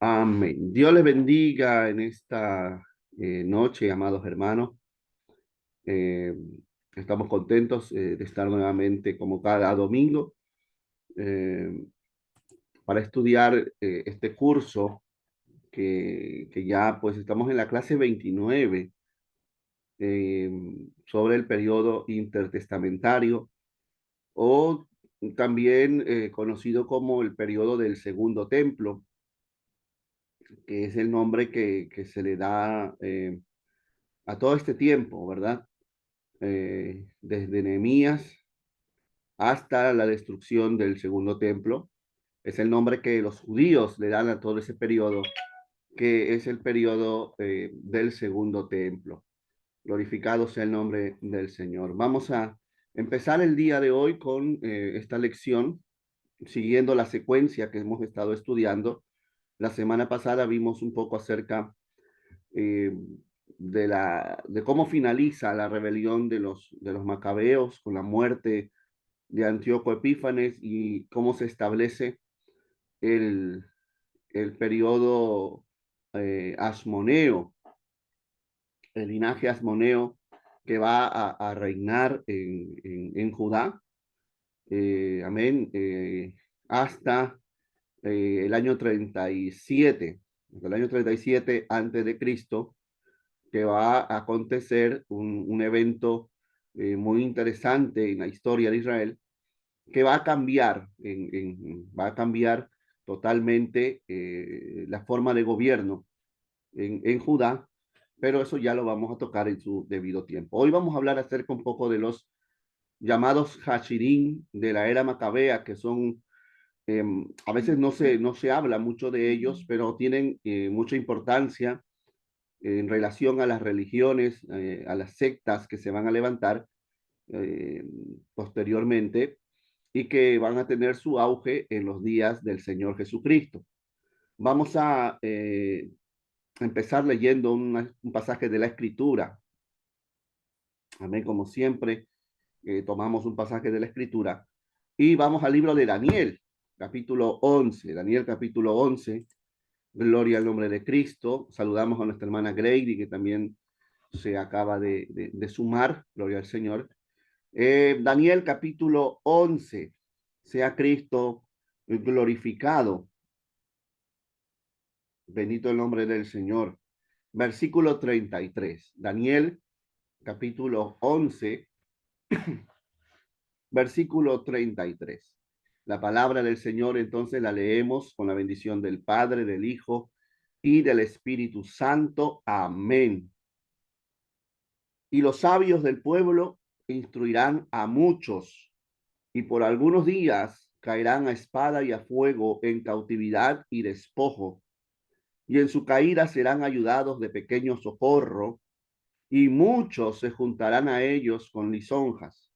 Amén. Dios les bendiga en esta noche, amados hermanos. Eh, Estamos contentos de estar nuevamente como cada domingo eh, para estudiar este curso que ya pues estamos en la clase 29 eh, sobre el periodo intertestamentario o también conocido como el periodo del Segundo Templo, que es el nombre que se le da a todo este tiempo, ¿verdad? Desde Nehemías hasta la destrucción del segundo templo. Es el nombre que los judíos le dan a todo ese periodo, que es el periodo del segundo templo. Glorificado sea el nombre del Señor. Vamos a empezar el día de hoy con esta lección, siguiendo la secuencia que hemos estado estudiando. La semana pasada vimos un poco acerca eh, de cómo finaliza la rebelión de los macabeos con la muerte de Antíoco Epífanes y cómo se establece el, el periodo asmoneo, el linaje asmoneo que va a reinar en Judá, amén, hasta el año 37, hasta el año 37 antes de Cristo, que va a acontecer un evento muy interesante en la historia de Israel, que va a cambiar, va a cambiar totalmente la forma de gobierno en Judá, pero eso ya lo vamos a tocar en su debido tiempo. Hoy vamos a hablar acerca un poco de los llamados Hashirim de la era macabea, que son, a veces no se habla mucho de ellos, pero tienen mucha importancia en relación a las religiones, a las sectas que se van a levantar eh, posteriormente y que van a tener su auge en los días del Señor Jesucristo. Vamos a empezar leyendo un pasaje de la Escritura. Amén, como siempre, tomamos un pasaje de la Escritura y vamos al libro de Daniel, capítulo 11. Daniel, capítulo 11. Gloria al nombre de Cristo. Saludamos a nuestra hermana Grady, que también se acaba de sumar. Gloria al Señor. Daniel capítulo 11, sea Cristo glorificado, bendito el nombre del Señor. Versículo 33, Daniel capítulo 11, versículo 33. La palabra del Señor entonces la leemos con la bendición del Padre, del Hijo y del Espíritu Santo. Amén. Y los sabios del pueblo instruirán a muchos, y por algunos días caerán a espada y a fuego en cautividad y despojo, y en su caída serán ayudados de pequeño socorro, y muchos se juntarán a ellos con lisonjas.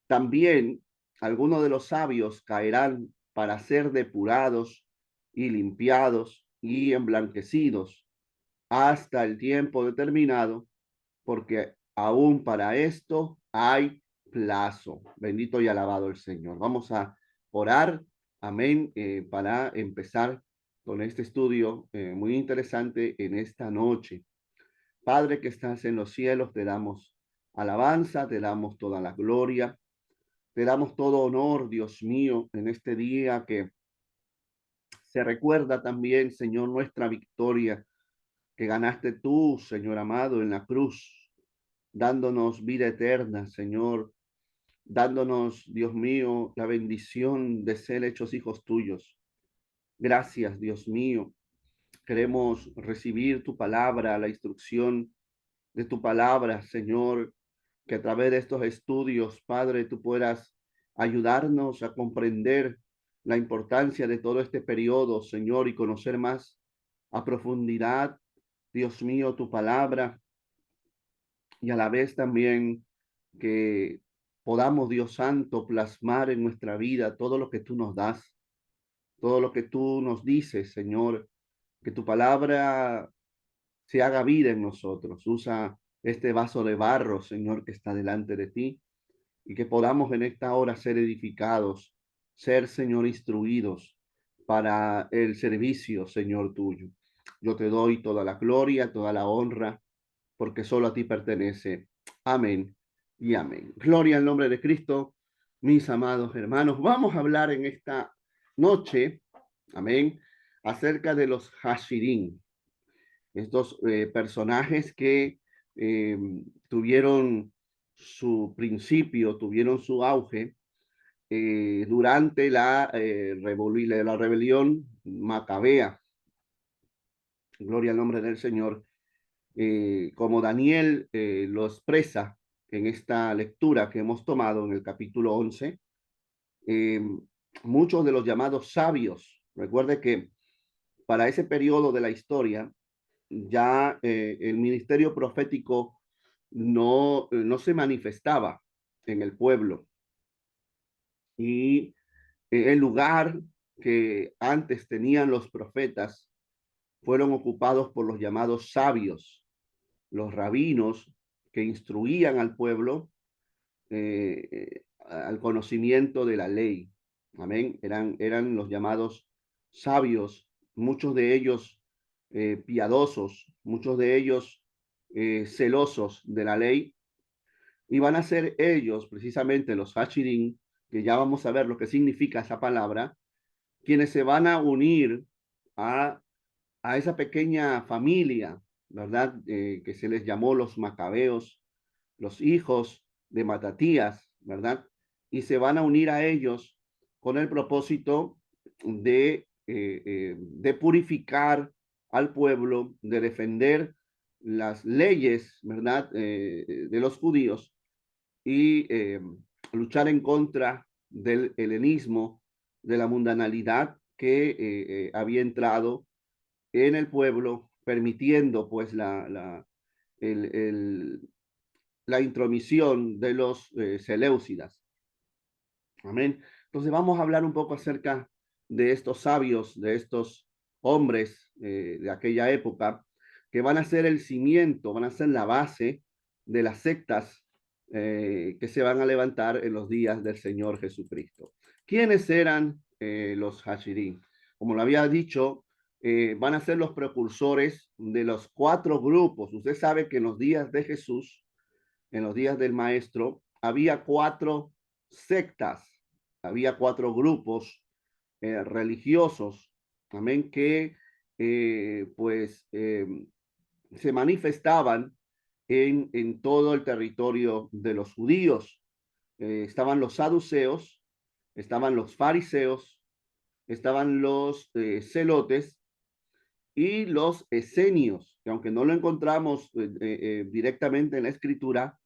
También algunos de los sabios caerán para ser depurados y limpiados y emblanquecidos hasta el tiempo determinado, porque aún para esto hay plazo. Bendito y alabado el Señor. Vamos a orar, amén, para empezar con este estudio muy interesante en esta noche. Padre que estás en los cielos, te damos alabanza, te damos toda la gloria, te damos todo honor, Dios mío, en este día que se recuerda también, Señor, nuestra victoria que ganaste tú, Señor amado, en la cruz, dándonos vida eterna, Señor, dándonos, Dios mío, la bendición de ser hechos hijos tuyos. Gracias, Dios mío. Queremos recibir tu palabra, la instrucción de tu palabra, Señor, que a través de estos estudios, Padre, tú puedas ayudarnos a comprender la importancia de todo este periodo, Señor, y conocer más a profundidad, Dios mío, tu palabra, y a la vez también que podamos, Dios Santo, plasmar en nuestra vida todo lo que tú nos das, todo lo que tú nos dices, Señor, que tu palabra se haga vida en nosotros. Usa este vaso de barro, Señor, que está delante de ti, y que podamos en esta hora ser edificados, ser, Señor, instruidos, para el servicio, Señor tuyo. Yo te doy toda la gloria, toda la honra, porque solo a ti pertenece. Amén y amén. Gloria al nombre de Cristo, mis amados hermanos. Vamos a hablar en esta noche, amén, acerca de los Hashirim, estos personajes que eh, tuvieron su principio, tuvieron su auge durante la rebelión macabea. Gloria al nombre del Señor. Como Daniel lo expresa en esta lectura que hemos tomado en el capítulo 11, eh, muchos de los llamados sabios, recuerde que para ese periodo de la historia, ya el ministerio profético no se manifestaba en el pueblo y el lugar que antes tenían los profetas fueron ocupados por los llamados sabios, los rabinos que instruían al pueblo al conocimiento de la ley. Amén. Eran los llamados sabios, muchos de ellos piadosos, muchos de ellos celosos de la ley, y van a ser ellos, precisamente los Hashirim, que ya vamos a ver lo que significa esa palabra, quienes se van a unir a, a esa pequeña familia, ¿verdad? Que se les llamó los macabeos, los hijos de Matatías, ¿verdad? Y se van a unir a ellos con el propósito de purificar al pueblo, de defender las leyes, ¿verdad? De los judíos y luchar en contra del helenismo, de la mundanalidad que había entrado en el pueblo, permitiendo pues el, el, la intromisión de los seleucidas. Amén. Entonces vamos a hablar un poco acerca de estos sabios, de estos hombres de aquella época, que van a ser el cimiento, van a ser la base de las sectas que se van a levantar en los días del Señor Jesucristo. ¿Quiénes eran los Hashirim? Como lo había dicho, van a ser los precursores de los 4 grupos. Usted sabe que en los días de Jesús, en los días del Maestro, había 4 sectas, había 4 grupos religiosos, amén, que pues se manifestaban en todo el territorio de los judíos. Estaban los saduceos, estaban los fariseos, estaban los celotes y los esenios, que aunque no lo encontramos directamente en la escritura,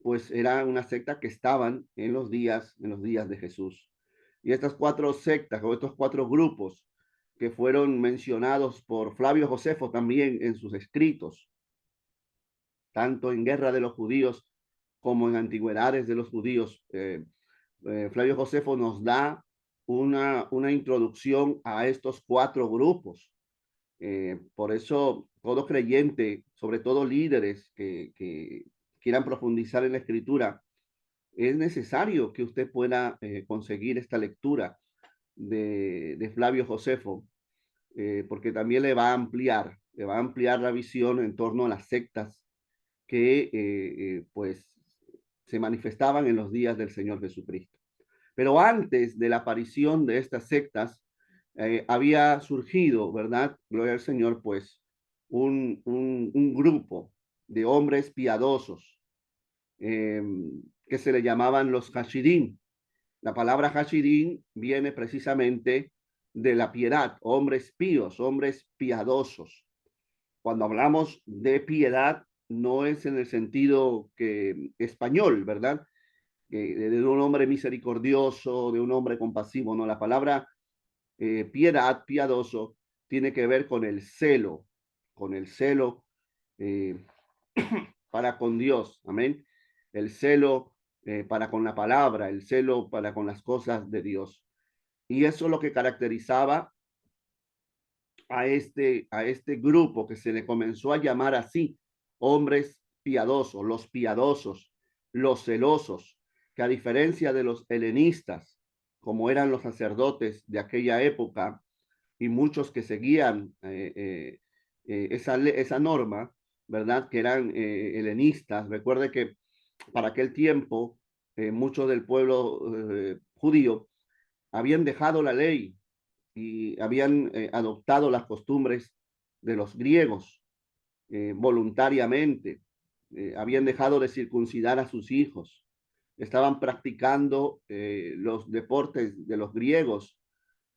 pues era una secta que estaban en los días de Jesús. Y estas 4 sectas o estos 4 grupos que fueron mencionados por Flavio Josefo también en sus escritos, tanto en Guerra de los Judíos como en Antigüedades de los Judíos, Flavio Josefo nos da una introducción a estos 4 grupos. Por eso todo creyente, sobre todo líderes que quieran profundizar en la escritura, es necesario que usted pueda conseguir esta lectura de Flavio Josefo, porque también le va a ampliar la visión en torno a las sectas que pues se manifestaban en los días del Señor Jesucristo. Pero antes de la aparición de estas sectas, había surgido, ¿verdad? Gloria al Señor, pues, un grupo de hombres piadosos eh, que se le llamaban los Hashidim. La palabra Hashidim viene precisamente de la piedad, hombres píos, hombres piadosos. Cuando hablamos de piedad, no es en el sentido que español, ¿verdad? De un hombre misericordioso, de un hombre compasivo, no, la palabra piedad, piadoso, tiene que ver con el celo eh, para con Dios, amén. El celo para con la palabra, el celo para con las cosas de Dios. Y eso es lo que caracterizaba a este grupo que se le comenzó a llamar así, hombres piadosos, los celosos, que a diferencia de los helenistas, como eran los sacerdotes de aquella época, y muchos que seguían esa norma, ¿verdad? Que eran helenistas. Recuerde que para aquel tiempo muchos del pueblo judío habían dejado la ley y habían adoptado las costumbres de los griegos voluntariamente. Habían dejado de circuncidar a sus hijos, estaban practicando los deportes de los griegos.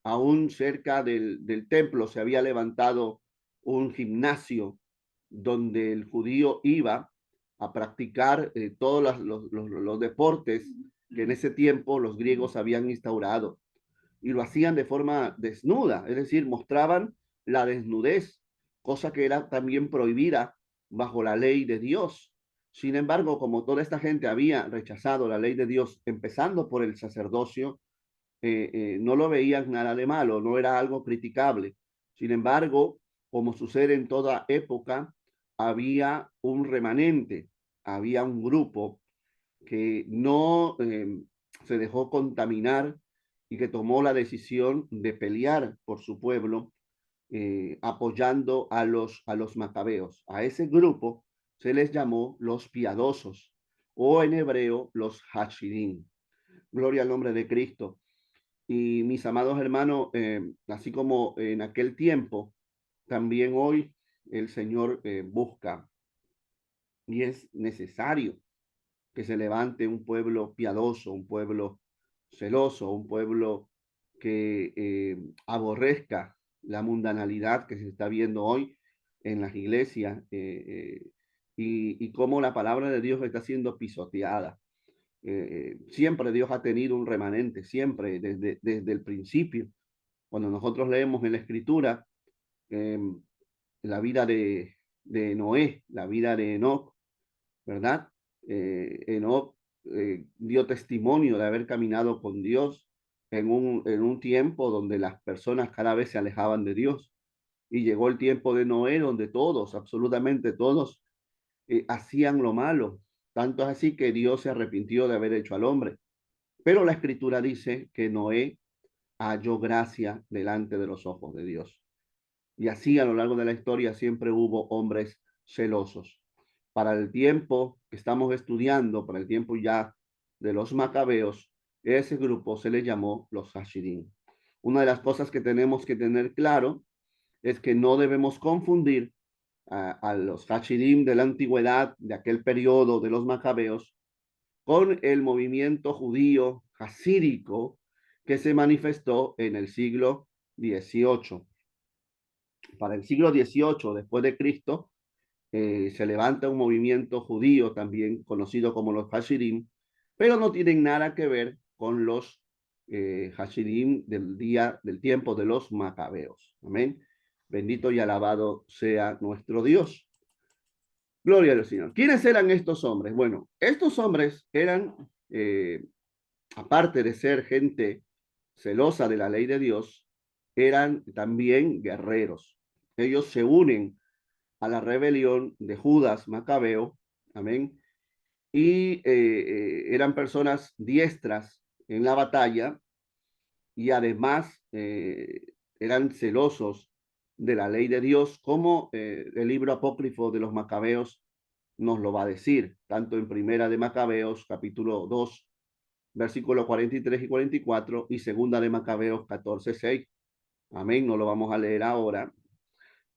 Aún cerca del templo se había levantado un gimnasio donde el judío iba a practicar todos los deportes que en ese tiempo los griegos habían instaurado, y lo hacían de forma desnuda, es decir, mostraban la desnudez, cosa que era también prohibida bajo la ley de Dios. Sin embargo, como toda esta gente había rechazado la ley de Dios, empezando por el sacerdocio, no lo veían nada de malo, no era algo criticable. Sin embargo, como sucede en toda época, había un remanente, había un grupo que no se dejó contaminar y que tomó la decisión de pelear por su pueblo, apoyando a los macabeos. A ese grupo se les llamó los piadosos o en hebreo los hashidim. Gloria al nombre de Cristo. Y mis amados hermanos, así como en aquel tiempo, también hoy el Señor busca y es necesario que se levante un pueblo piadoso, un pueblo celoso, un pueblo que aborrezca la mundanalidad que se está viendo hoy en las iglesias y cómo la palabra de Dios está siendo pisoteada. Siempre Dios ha tenido un remanente, siempre, desde el principio. Cuando nosotros leemos en la escritura eh, la vida de Noé, la vida de Enoch, ¿verdad? Enoch dio testimonio de haber caminado con Dios en un tiempo donde las personas cada vez se alejaban de Dios. Y llegó el tiempo de Noé donde todos, absolutamente todos, hacían lo malo. Tanto es así que Dios se arrepintió de haber hecho al hombre. Pero la escritura dice que Noé halló gracia delante de los ojos de Dios. Y así a lo largo de la historia siempre hubo hombres celosos. Para el tiempo que estamos estudiando, para el tiempo ya de los macabeos, ese grupo se le llamó los Hashidim. Una de las cosas que tenemos que tener claro es que no debemos confundir a los Hashidim de la antigüedad, de aquel periodo de los macabeos, con el movimiento judío hasídico que se manifestó en el siglo XVIII. Para el siglo XVIII después de Cristo, se levanta un movimiento judío también conocido como los Hasidim, pero no tienen nada que ver con los Hasidim del tiempo de los Macabeos. Amén. Bendito y alabado sea nuestro Dios. Gloria al Señor. ¿Quiénes eran estos hombres? Bueno, estos hombres eran, aparte de ser gente celosa de la ley de Dios, eran también guerreros. Ellos se unen a la rebelión de Judas Macabeo, amén, y eran personas diestras en la batalla y además eran celosos de la ley de Dios, como el libro apócrifo de los Macabeos nos lo va a decir, tanto en Primera de Macabeos, capítulo 2, versículos 43 y 44, y Segunda de Macabeos 14, 6. Amén, no lo vamos a leer ahora,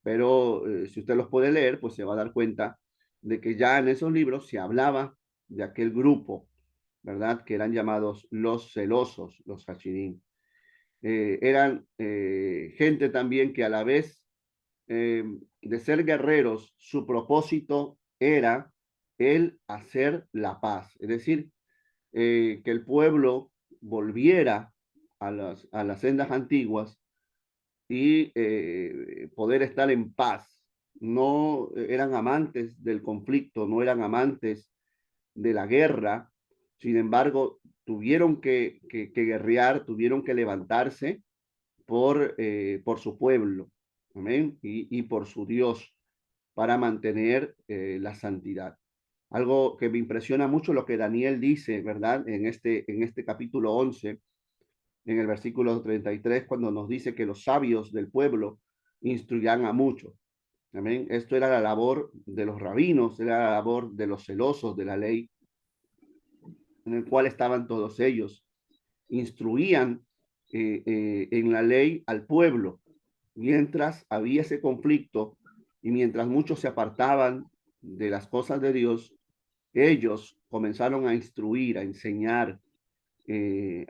pero si usted los puede leer, pues se va a dar cuenta de que ya en esos libros se hablaba de aquel grupo, ¿verdad? Que eran llamados los celosos, los Hashidim. Eran gente también que a la vez de ser guerreros, su propósito era el hacer la paz, es decir, que el pueblo volviera a las sendas antiguas y poder estar en paz. No eran amantes del conflicto, no eran amantes de la guerra, sin embargo, tuvieron que guerrear, tuvieron que levantarse por su pueblo, amén, y por su Dios para mantener la santidad. Algo que me impresiona mucho lo que Daniel dice, ¿verdad? En este capítulo 11 en el versículo 33, cuando nos dice que los sabios del pueblo instruyan a muchos. Amén. Esto era la labor de los rabinos, era la labor de los celosos de la ley, en el cual estaban todos ellos. Instruían en la ley al pueblo, mientras había ese conflicto y mientras muchos se apartaban de las cosas de Dios, ellos comenzaron a instruir, a enseñar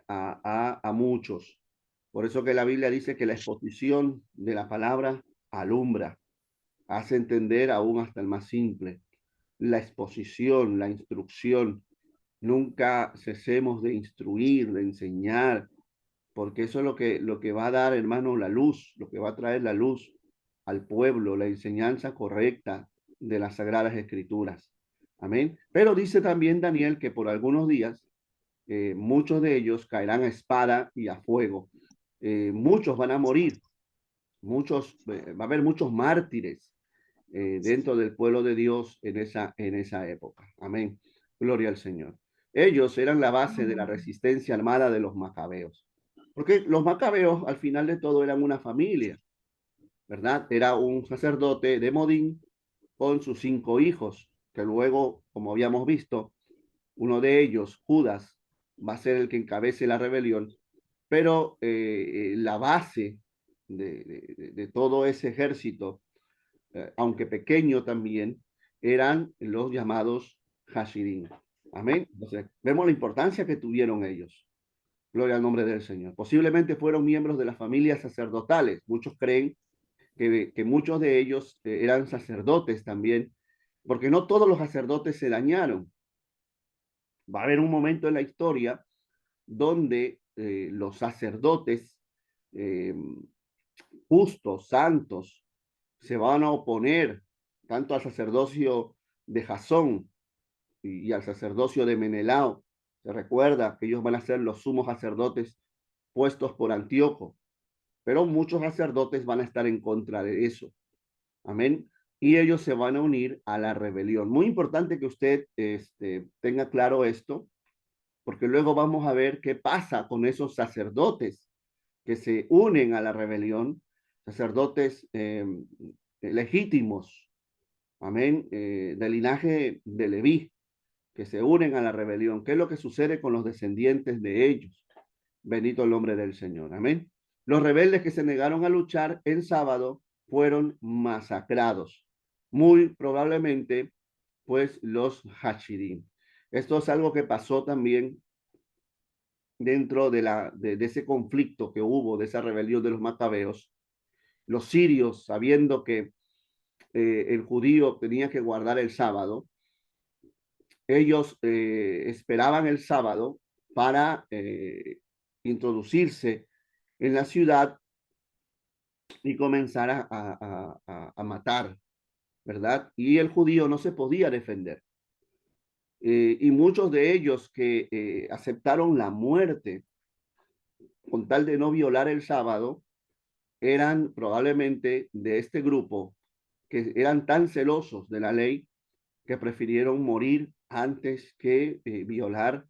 a muchos. Por eso que la Biblia dice que la exposición de la palabra alumbra, hace entender aún hasta el más simple. La exposición, la instrucción, nunca cesemos de instruir, de enseñar, porque eso es lo que va a dar, hermano, la luz, lo que va a traer la luz al pueblo, la enseñanza correcta de las Sagradas Escrituras. Amén. Pero dice también Daniel que por algunos días muchos de ellos caerán a espada y a fuego. Muchos van a morir, va a haber muchos mártires dentro del pueblo de Dios en esa época. Amén. Gloria al Señor. Ellos eran la base de la resistencia armada de los macabeos. Porque los macabeos, al final de todo, eran una familia, ¿verdad? Era un sacerdote de Modín con sus 5 hijos, que luego, como habíamos visto, uno de ellos, Judas, va a ser el que encabece la rebelión, pero la base de todo ese ejército, aunque pequeño también, eran los llamados Hasidim. Amén. Entonces, vemos la importancia que tuvieron ellos. Gloria al nombre del Señor. Posiblemente fueron miembros de las familias sacerdotales. Muchos creen que muchos de ellos eran sacerdotes también, porque no todos los sacerdotes se dañaron. Va a haber un momento en la historia donde los sacerdotes eh, justos, santos, se van a oponer tanto al sacerdocio de Jasón y al sacerdocio de Menelao. Se recuerda que ellos van a ser los sumos sacerdotes puestos por Antíoco, pero muchos sacerdotes van a estar en contra de eso. Amén. Y ellos se van a unir a la rebelión. Muy importante que usted tenga claro esto, porque luego vamos a ver qué pasa con esos sacerdotes que se unen a la rebelión, sacerdotes legítimos, amén, del linaje de Leví, que se unen a la rebelión. ¿Qué es lo que sucede con los descendientes de ellos? Bendito el nombre del Señor, amén. Los rebeldes que se negaron a luchar en sábado fueron masacrados, muy probablemente, pues, los Hashidim. Esto es algo que pasó también dentro de ese conflicto que hubo, de esa rebelión de los macabeos. Los sirios, sabiendo que el judío tenía que guardar el sábado, ellos esperaban el sábado para introducirse en la ciudad y comenzar a matar, ¿verdad? Y el judío no se podía defender. Y muchos de ellos que aceptaron la muerte con tal de no violar el sábado, eran probablemente de este grupo que eran tan celosos de la ley que prefirieron morir antes que violar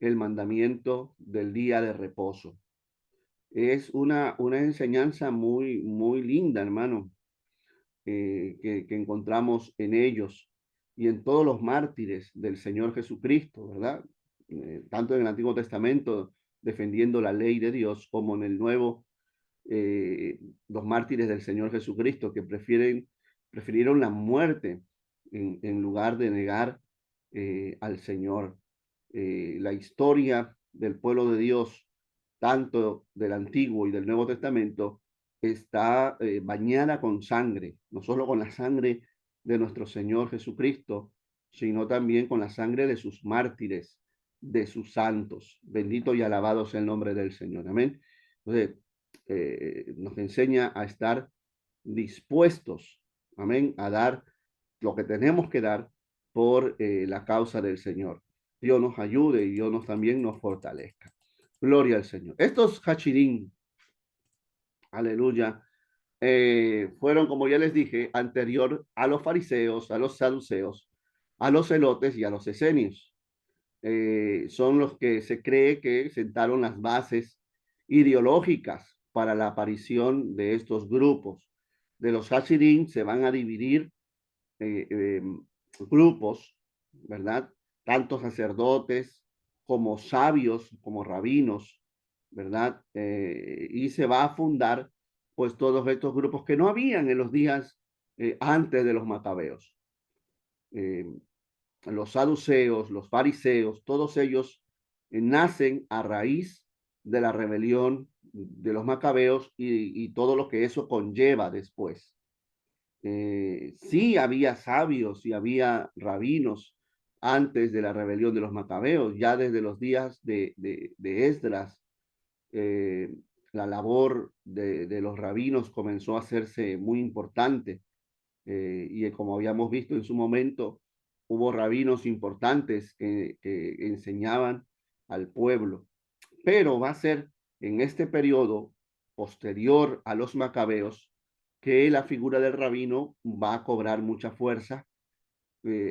el mandamiento del día de reposo. Es una enseñanza muy, muy linda, hermano, que encontramos en ellos y en todos los mártires del Señor Jesucristo, ¿verdad? Tanto en el Antiguo Testamento defendiendo la ley de Dios como en el Nuevo, los mártires del Señor Jesucristo que prefirieron la muerte en lugar de negar al Señor. La historia del pueblo de Dios, tanto del Antiguo y del Nuevo Testamento, está bañada con sangre, no solo con la sangre de nuestro Señor Jesucristo, sino también con la sangre de sus mártires, de sus santos. Bendito y alabado sea el nombre del Señor. Amén. Entonces, nos enseña a estar dispuestos, amén, a dar lo que tenemos que dar por la causa del Señor. Dios nos ayude y Dios también nos fortalezca. Gloria al Señor. Estos hachirín, aleluya, fueron, como ya les dije, anterior a los fariseos, a los saduceos, a los celotes y a los esenios. Son los que se cree que sentaron las bases ideológicas para la aparición de estos grupos. De los Hasidim se van a dividir eh, eh, grupos, ¿verdad? Tanto sacerdotes como sabios, como rabinos, ¿verdad? Y se va a fundar pues todos estos grupos que no habían en los días antes de los macabeos. Eh, los saduceos, los fariseos, todos ellos nacen a raíz de la rebelión de los macabeos y todo lo que eso conlleva después. Sí había sabios y había rabinos antes de la rebelión de los macabeos, ya desde los días de Esdras, eh, la labor de los rabinos comenzó a hacerse muy importante y como habíamos visto en su momento, hubo rabinos importantes que enseñaban al pueblo, pero va a ser en este periodo posterior a los macabeos que la figura del rabino va a cobrar mucha fuerza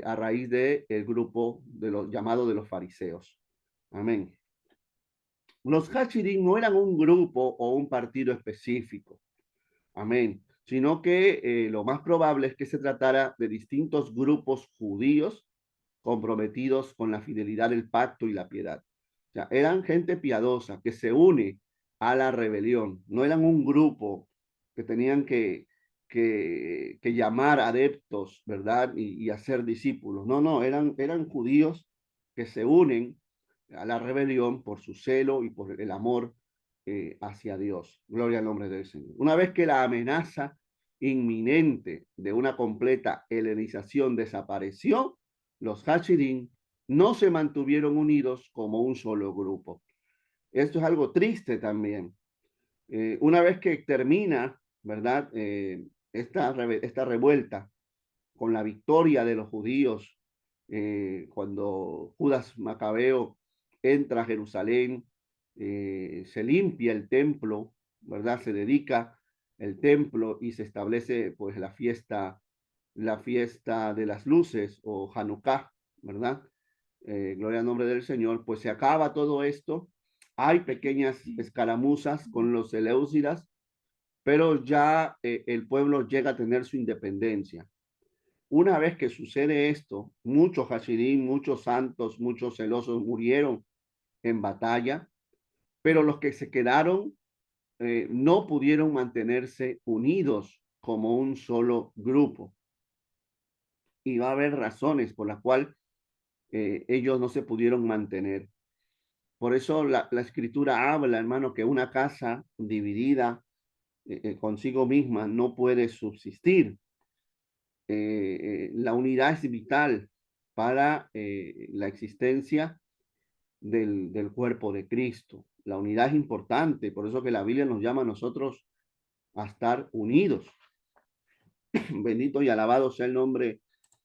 a raíz del grupo de los llamados de los fariseos. Amén. Los Hashidim no eran un grupo o un partido específico. Amén. Sino que lo más probable es que se tratara de distintos grupos judíos comprometidos con la fidelidad del pacto y la piedad. O sea, eran gente piadosa que se une a la rebelión. No eran un grupo que tenían que llamar adeptos, ¿verdad? Y hacer discípulos. No, no, eran judíos que se unen a la rebelión por su celo y por el amor hacia Dios. Gloria al nombre del Señor. Una vez que la amenaza inminente de una completa helenización desapareció, los Hashidim no se mantuvieron unidos como un solo grupo. Esto es algo triste también. Una vez que termina, ¿verdad? Esta revuelta con la victoria de los judíos, cuando Judas Macabeo entra a Jerusalén, se limpia el templo, ¿verdad? Se dedica el templo y se establece pues la fiesta de las luces o Hanukkah, ¿verdad? Gloria al nombre del Señor, pues se acaba todo esto. Hay pequeñas escaramuzas con los Seleucidas, pero ya el pueblo llega a tener su independencia. Una vez que sucede esto, muchos Hasidim, muchos santos, muchos celosos murieron en batalla, pero los que se quedaron no pudieron mantenerse unidos como un solo grupo. Y va a haber razones por las cuales ellos no se pudieron mantener. Por eso la escritura habla, hermano, que una casa dividida consigo misma no puede subsistir. La unidad es vital para la existencia del cuerpo de Cristo. La unidad es importante, por eso que la Biblia nos llama a nosotros a estar unidos. Bendito y alabado sea el nombre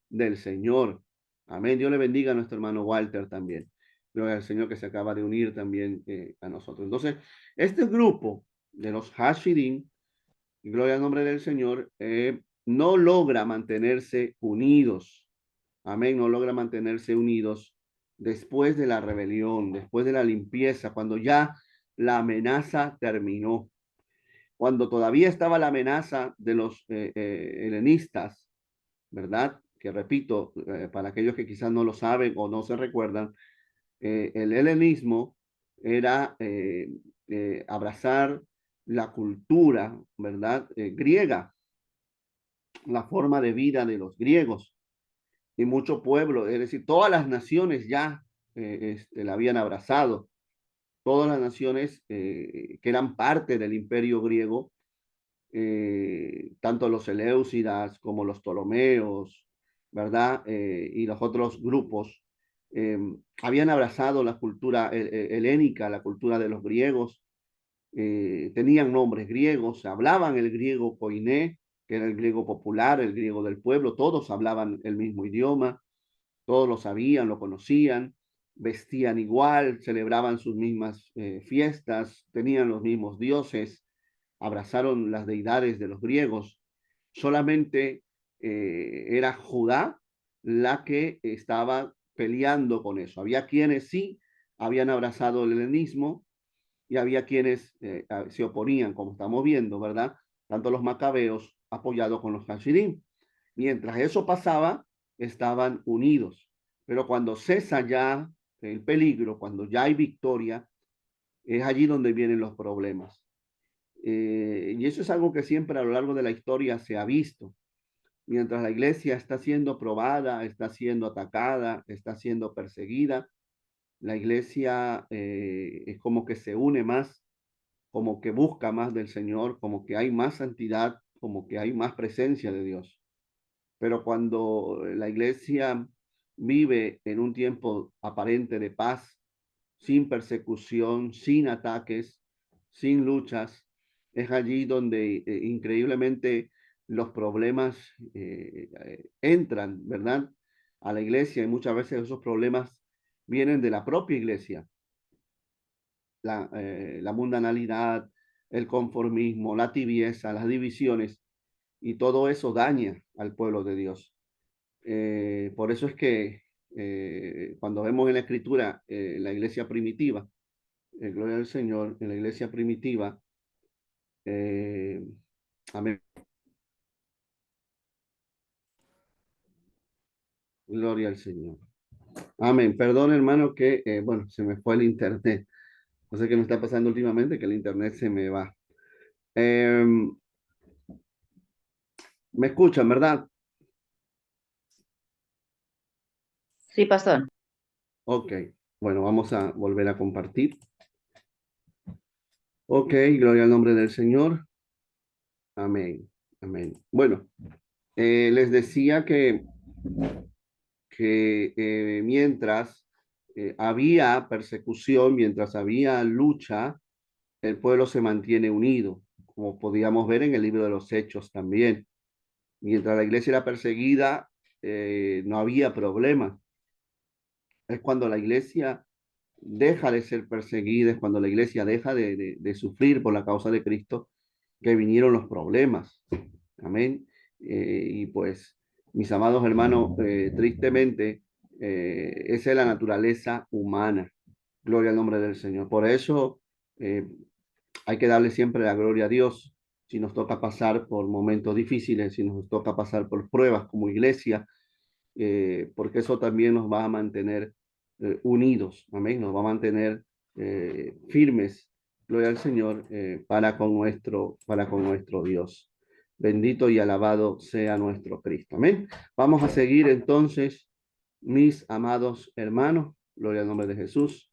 del Señor. Amén. Dios le bendiga a nuestro hermano Walter también. Gloria al Señor que se acaba de unir también a nosotros. Entonces, este grupo de los Hashidim, gloria al nombre del Señor, no logra mantenerse unidos. Amén. No logra mantenerse unidos después de la rebelión, después de la limpieza, cuando ya la amenaza terminó, cuando todavía estaba la amenaza de los helenistas, ¿verdad? Que repito, para aquellos que quizás no lo saben o no se recuerdan, el helenismo era abrazar la cultura, ¿verdad? Griega, la forma de vida de los griegos y mucho pueblo, es decir, todas las naciones ya la habían abrazado, todas las naciones que eran parte del imperio griego, tanto los Seleucidas como los Ptolomeos, ¿verdad? Y los otros grupos eh, habían abrazado la cultura helénica, la cultura de los griegos, tenían nombres griegos, hablaban el griego koiné, que era el griego popular, el griego del pueblo, todos hablaban el mismo idioma, todos lo sabían, lo conocían, vestían igual, celebraban sus mismas fiestas, tenían los mismos dioses, abrazaron las deidades de los griegos. Solamente era Judá la que estaba peleando con eso. Había quienes sí habían abrazado el helenismo, y había quienes se oponían, como estamos viendo, ¿verdad? Tanto los macabeos apoyados con los Hashidim. Mientras eso pasaba, estaban unidos. Pero cuando cesa ya el peligro, cuando ya hay victoria, es allí donde vienen los problemas. Y eso es algo que siempre a lo largo de la historia se ha visto. Mientras la iglesia está siendo probada, está siendo atacada, está siendo perseguida, la iglesia es como que se une más, como que busca más del Señor, como que hay más santidad, como que hay más presencia de Dios. Pero cuando la iglesia vive en un tiempo aparente de paz, sin persecución, sin ataques, sin luchas, es allí donde increíblemente los problemas entran, ¿verdad? A la iglesia y muchas veces esos problemas vienen de la propia iglesia, la mundanalidad, el conformismo, la tibieza, las divisiones, y todo eso daña al pueblo de Dios. Por eso es que cuando vemos en la escritura la iglesia primitiva, gloria al Señor, en la iglesia primitiva, eh, amén, gloria al Señor. Amén. Perdón, hermano, que, bueno, se me fue el internet. No sé qué me está pasando últimamente, que el internet se me va. Eh, ¿Me escuchan, verdad? Sí, pastor. Ok. Bueno, vamos a volver a compartir. Ok, gloria al nombre del Señor. Amén. Amén. Bueno, les decía que mientras había persecución, mientras había lucha, el pueblo se mantiene unido, como podíamos ver en el libro de los Hechos también. Mientras la iglesia era perseguida, no había problema. Es cuando la iglesia deja de ser perseguida, es cuando la iglesia deja de sufrir por la causa de Cristo, que vinieron los problemas. Amén. Y pues, mis amados hermanos, tristemente, esa es la naturaleza humana. Gloria al nombre del Señor. Por eso hay que darle siempre la gloria a Dios. Si nos toca pasar por momentos difíciles, si nos toca pasar por pruebas como iglesia, porque eso también nos va a mantener unidos, amén, nos va a mantener firmes, gloria al Señor, para con nuestro Dios. Bendito y alabado sea nuestro Cristo, amén. Vamos a seguir entonces, mis amados hermanos, gloria al nombre de Jesús.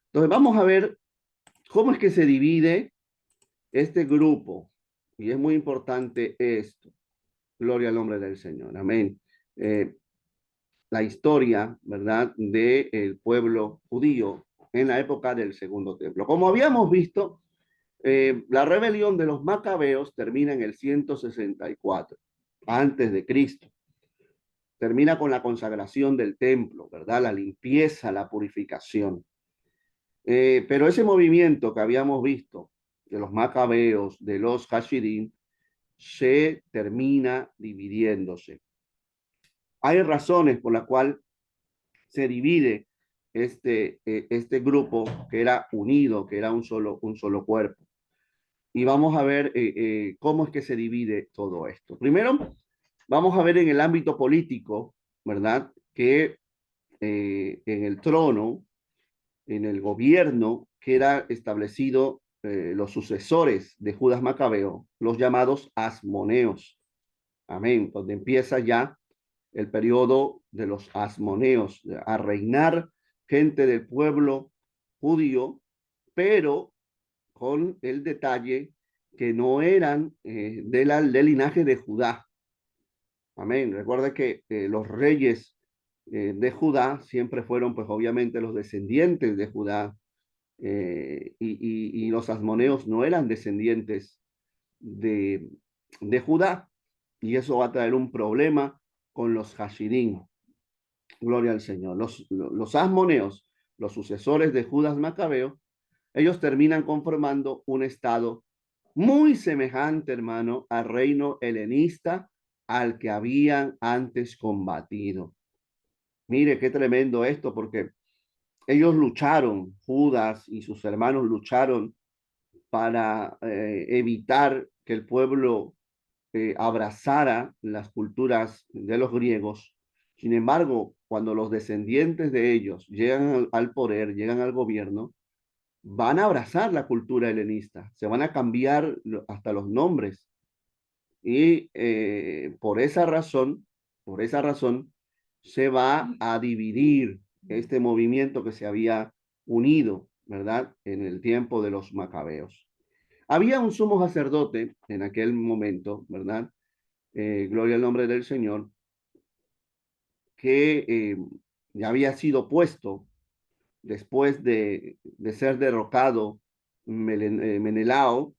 Entonces vamos a ver cómo es que se divide este grupo, y es muy importante esto, gloria al nombre del Señor, amén. La historia, ¿verdad?, del pueblo judío en la época del Segundo Templo. Como habíamos visto, la rebelión de los macabeos termina en el 164 antes de Cristo. Termina con la consagración del templo, ¿verdad? La limpieza, la purificación. Pero ese movimiento que habíamos visto de los macabeos, de los Hashidim, se termina dividiéndose. Hay razones por las cuales se divide este grupo que era unido, que era un solo cuerpo. Y vamos a ver cómo es que se divide todo esto. Primero, vamos a ver en el ámbito político, ¿verdad? Que en el trono, en el gobierno, queda establecido los sucesores de Judas Macabeo, los llamados asmoneos. Amén. Donde empieza ya el periodo de los asmoneos, a reinar gente del pueblo judío, pero con el detalle que no eran del linaje de Judá. Amén. Recuerda que los reyes de Judá siempre fueron, pues obviamente, los descendientes de Judá, y los asmoneos no eran descendientes de, de Judá, y eso va a traer un problema con los Hashidim. Gloria al Señor. Los asmoneos, los sucesores de Judas Macabeo, ellos terminan conformando un estado muy semejante, hermano, al reino helenista al que habían antes combatido. Mire qué tremendo esto, porque ellos lucharon, Judas y sus hermanos lucharon para evitar que el pueblo abrazara las culturas de los griegos. Sin embargo, cuando los descendientes de ellos llegan al poder, llegan al gobierno, van a abrazar la cultura helenista, se van a cambiar hasta los nombres. Y por esa razón, se va a dividir este movimiento que se había unido, ¿verdad? En el tiempo de los macabeos. Había un sumo sacerdote en aquel momento, ¿verdad? Gloria al nombre del Señor, que ya había sido puesto después de ser derrocado Menelao,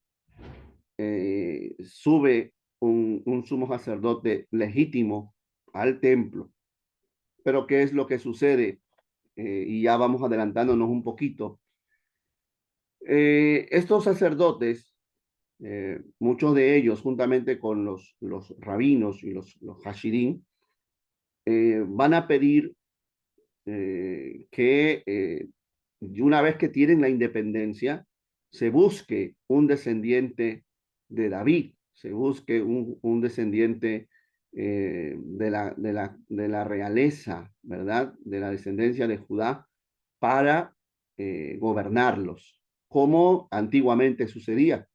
sube un sumo sacerdote legítimo al templo. Pero ¿qué es lo que sucede? Y ya vamos adelantándonos un poquito. Estos sacerdotes, muchos de ellos, juntamente con los rabinos y los hashidín, van a pedir que una vez que tienen la independencia, se busque un descendiente de David, se busque un descendiente de la realeza, ¿verdad? De la descendencia de Judá para gobernarlos, como antiguamente sucedía,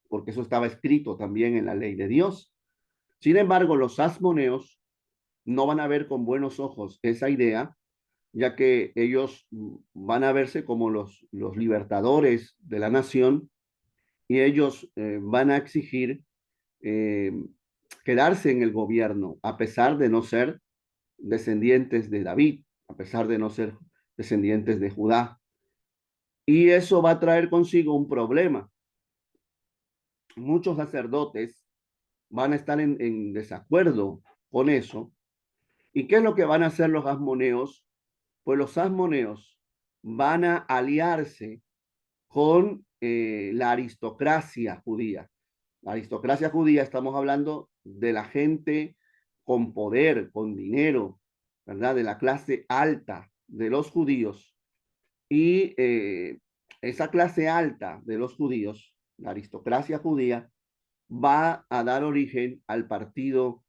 porque eso estaba escrito también en la ley de Dios. Sin embargo, los asmoneos no van a ver con buenos ojos esa idea, ya que ellos van a verse como los libertadores de la nación y ellos van a exigir eh, quedarse en el gobierno, a pesar de no ser descendientes de David, a pesar de no ser descendientes de Judá. Y eso va a traer consigo un problema. Muchos sacerdotes van a estar en desacuerdo con eso. ¿Y qué es lo que van a hacer los asmoneos? Pues los asmoneos van a aliarse con la aristocracia judía. La aristocracia judía, estamos hablando de la gente con poder, con dinero, ¿verdad? De la clase alta de los judíos. Y esa clase alta de los judíos, la aristocracia judía, va a dar origen al partido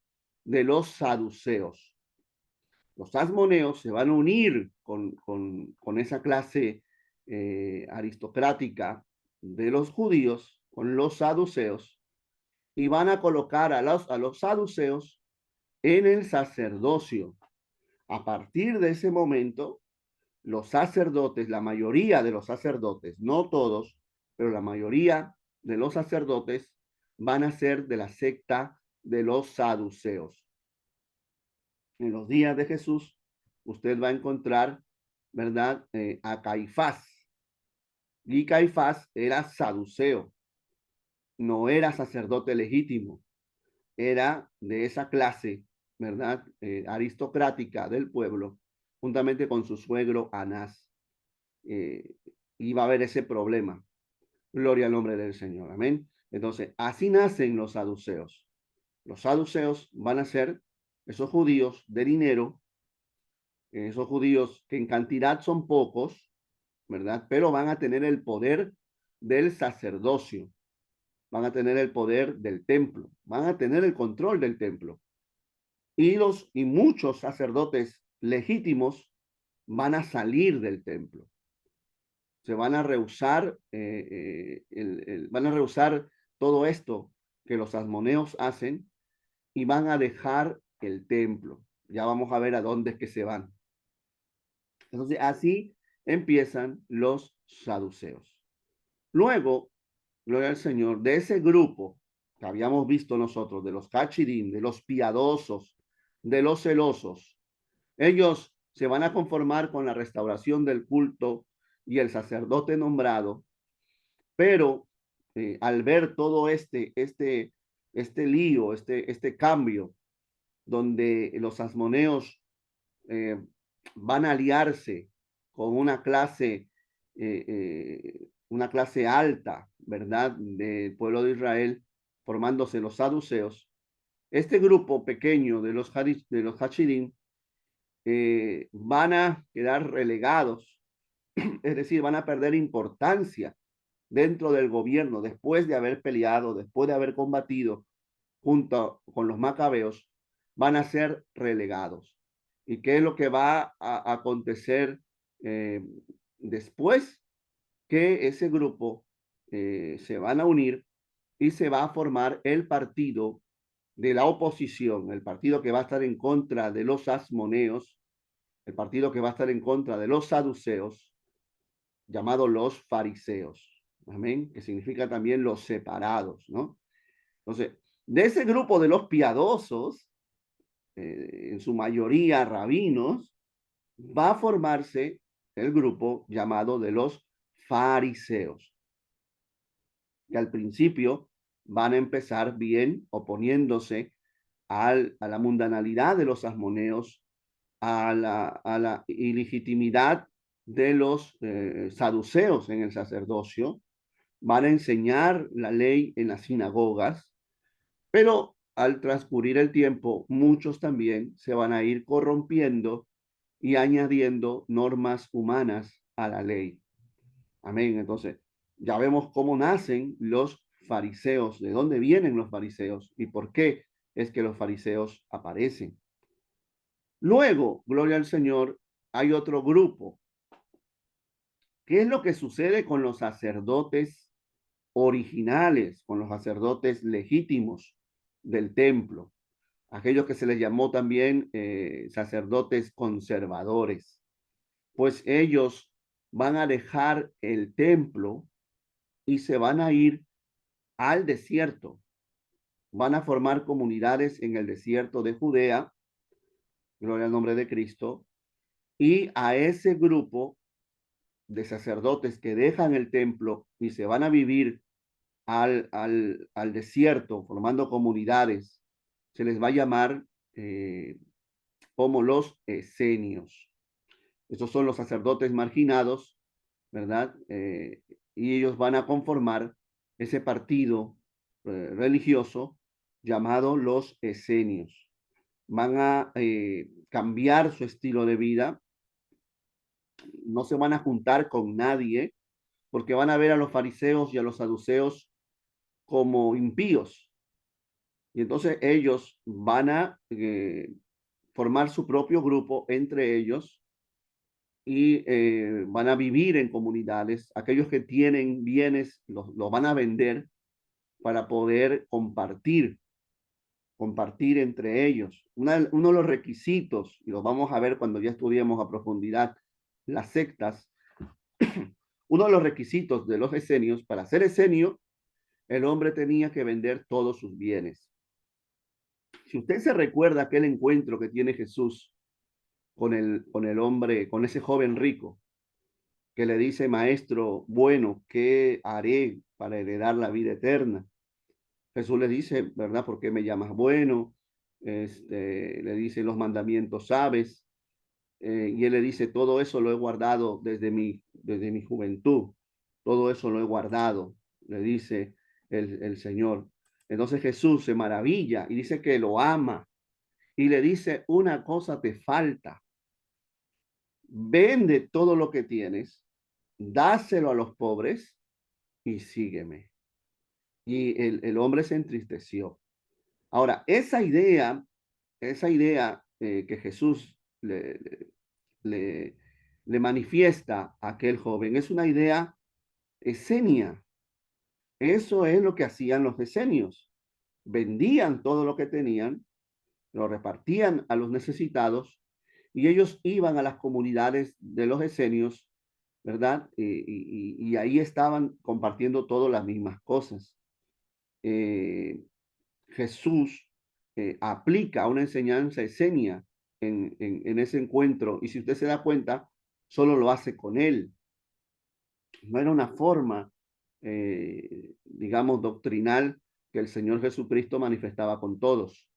de los saduceos. Los asmoneos se van a unir con esa clase aristocrática de los judíos, con los saduceos, y van a colocar a los saduceos en el sacerdocio. A partir de ese momento, los sacerdotes, la mayoría de los sacerdotes, no todos, pero la mayoría de los sacerdotes van a ser de la secta de los saduceos. En los días de Jesús, usted va a encontrar, ¿verdad? A Caifás. Y Caifás era saduceo, no era sacerdote legítimo, era de esa clase, ¿verdad? Aristocrática del pueblo, juntamente con su suegro Anás. Eh, Iba a haber ese problema. Gloria al nombre del Señor. Amén. Entonces, así nacen los saduceos. Los saduceos van a ser esos judíos de dinero, esos judíos que en cantidad son pocos, ¿verdad? Pero van a tener el poder del sacerdocio, van a tener el poder del templo, van a tener el control del templo. Y muchos sacerdotes legítimos van a salir del templo. Se van a rehusar, van a rehusar todo esto que los asmoneos hacen y van a dejar el templo. Ya vamos a ver a dónde es que se van. Entonces, así empiezan los saduceos. Luego, gloria al Señor, de ese grupo que habíamos visto nosotros, de los cachirín, de los piadosos, de los celosos, ellos se van a conformar con la restauración del culto y el sacerdote nombrado, pero al ver todo este lío, este cambio, donde los asmoneos eh, van a aliarse con una clase alta, ¿verdad?, del pueblo de Israel, formándose los saduceos. Este grupo pequeño de los hachidim van a quedar relegados, es decir, van a perder importancia dentro del gobierno, después de haber peleado, después de haber combatido junto con los macabeos, van a ser relegados. ¿Y qué es lo que va a acontecer después? Que ese grupo se van a unir y se va a formar el partido de la oposición, el partido que va a estar en contra de los asmoneos, el partido que va a estar en contra de los saduceos, llamados los fariseos. Amén, que significa también los separados, ¿no? Entonces, de ese grupo de los piadosos, en su mayoría rabinos, va a formarse el grupo llamado de los fariseos, que al principio van a empezar bien oponiéndose a la mundanalidad de los asmoneos, a la ilegitimidad de los saduceos en el sacerdocio, van a enseñar la ley en las sinagogas, pero al transcurrir el tiempo, muchos también se van a ir corrompiendo y añadiendo normas humanas a la ley. Amén. Entonces, ya vemos cómo nacen los fariseos, de dónde vienen los fariseos y por qué es que los fariseos aparecen. Luego, gloria al Señor, hay otro grupo. ¿Qué es lo que sucede con los sacerdotes originales, con los sacerdotes legítimos del templo? Aquellos que se les llamó también sacerdotes conservadores. Pues ellos van a dejar el templo y se van a ir al desierto. Van a formar comunidades en el desierto de Judea, gloria al nombre de Cristo, y a ese grupo de sacerdotes que dejan el templo y se van a vivir al desierto, formando comunidades, se les va a llamar como los esenios. Esos son los sacerdotes marginados, ¿verdad? Y ellos van a conformar ese partido religioso llamado los esenios. Van a cambiar su estilo de vida, no se van a juntar con nadie, porque van a ver a los fariseos y a los saduceos como impíos. Y entonces ellos van a formar su propio grupo entre ellos y van a vivir en comunidades. Aquellos que tienen bienes los van a vender para poder compartir entre ellos. Uno de los requisitos, y los vamos a ver cuando ya estudiemos a profundidad las sectas, uno de los requisitos de los esenios, para ser esenio, el hombre tenía que vender todos sus bienes. Si usted se recuerda aquel encuentro que tiene Jesús con el hombre, con ese joven rico, que le dice, maestro, bueno, ¿qué haré para heredar la vida eterna? Jesús le dice, ¿verdad? ¿Por qué me llamas bueno? Le dice, los mandamientos sabes. Y él le dice, todo eso lo he guardado desde mi juventud. Todo eso lo he guardado, le dice el Señor. Entonces Jesús se maravilla y dice que lo ama y le dice, una cosa te falta. Vende todo lo que tienes, dáselo a los pobres y sígueme. Y el hombre se entristeció. Ahora, esa idea que Jesús le, le manifiesta a aquel joven es una idea esenia. Eso es lo que hacían los esenios. Vendían todo lo que tenían, lo repartían a los necesitados y ellos iban a las comunidades de los esenios, ¿verdad? Y ahí estaban compartiendo todas las mismas cosas. Eh, Jesús aplica una enseñanza esenia en ese encuentro y si usted se da cuenta, solo lo hace con él. No era una forma, digamos, doctrinal que el Señor Jesucristo manifestaba con todos.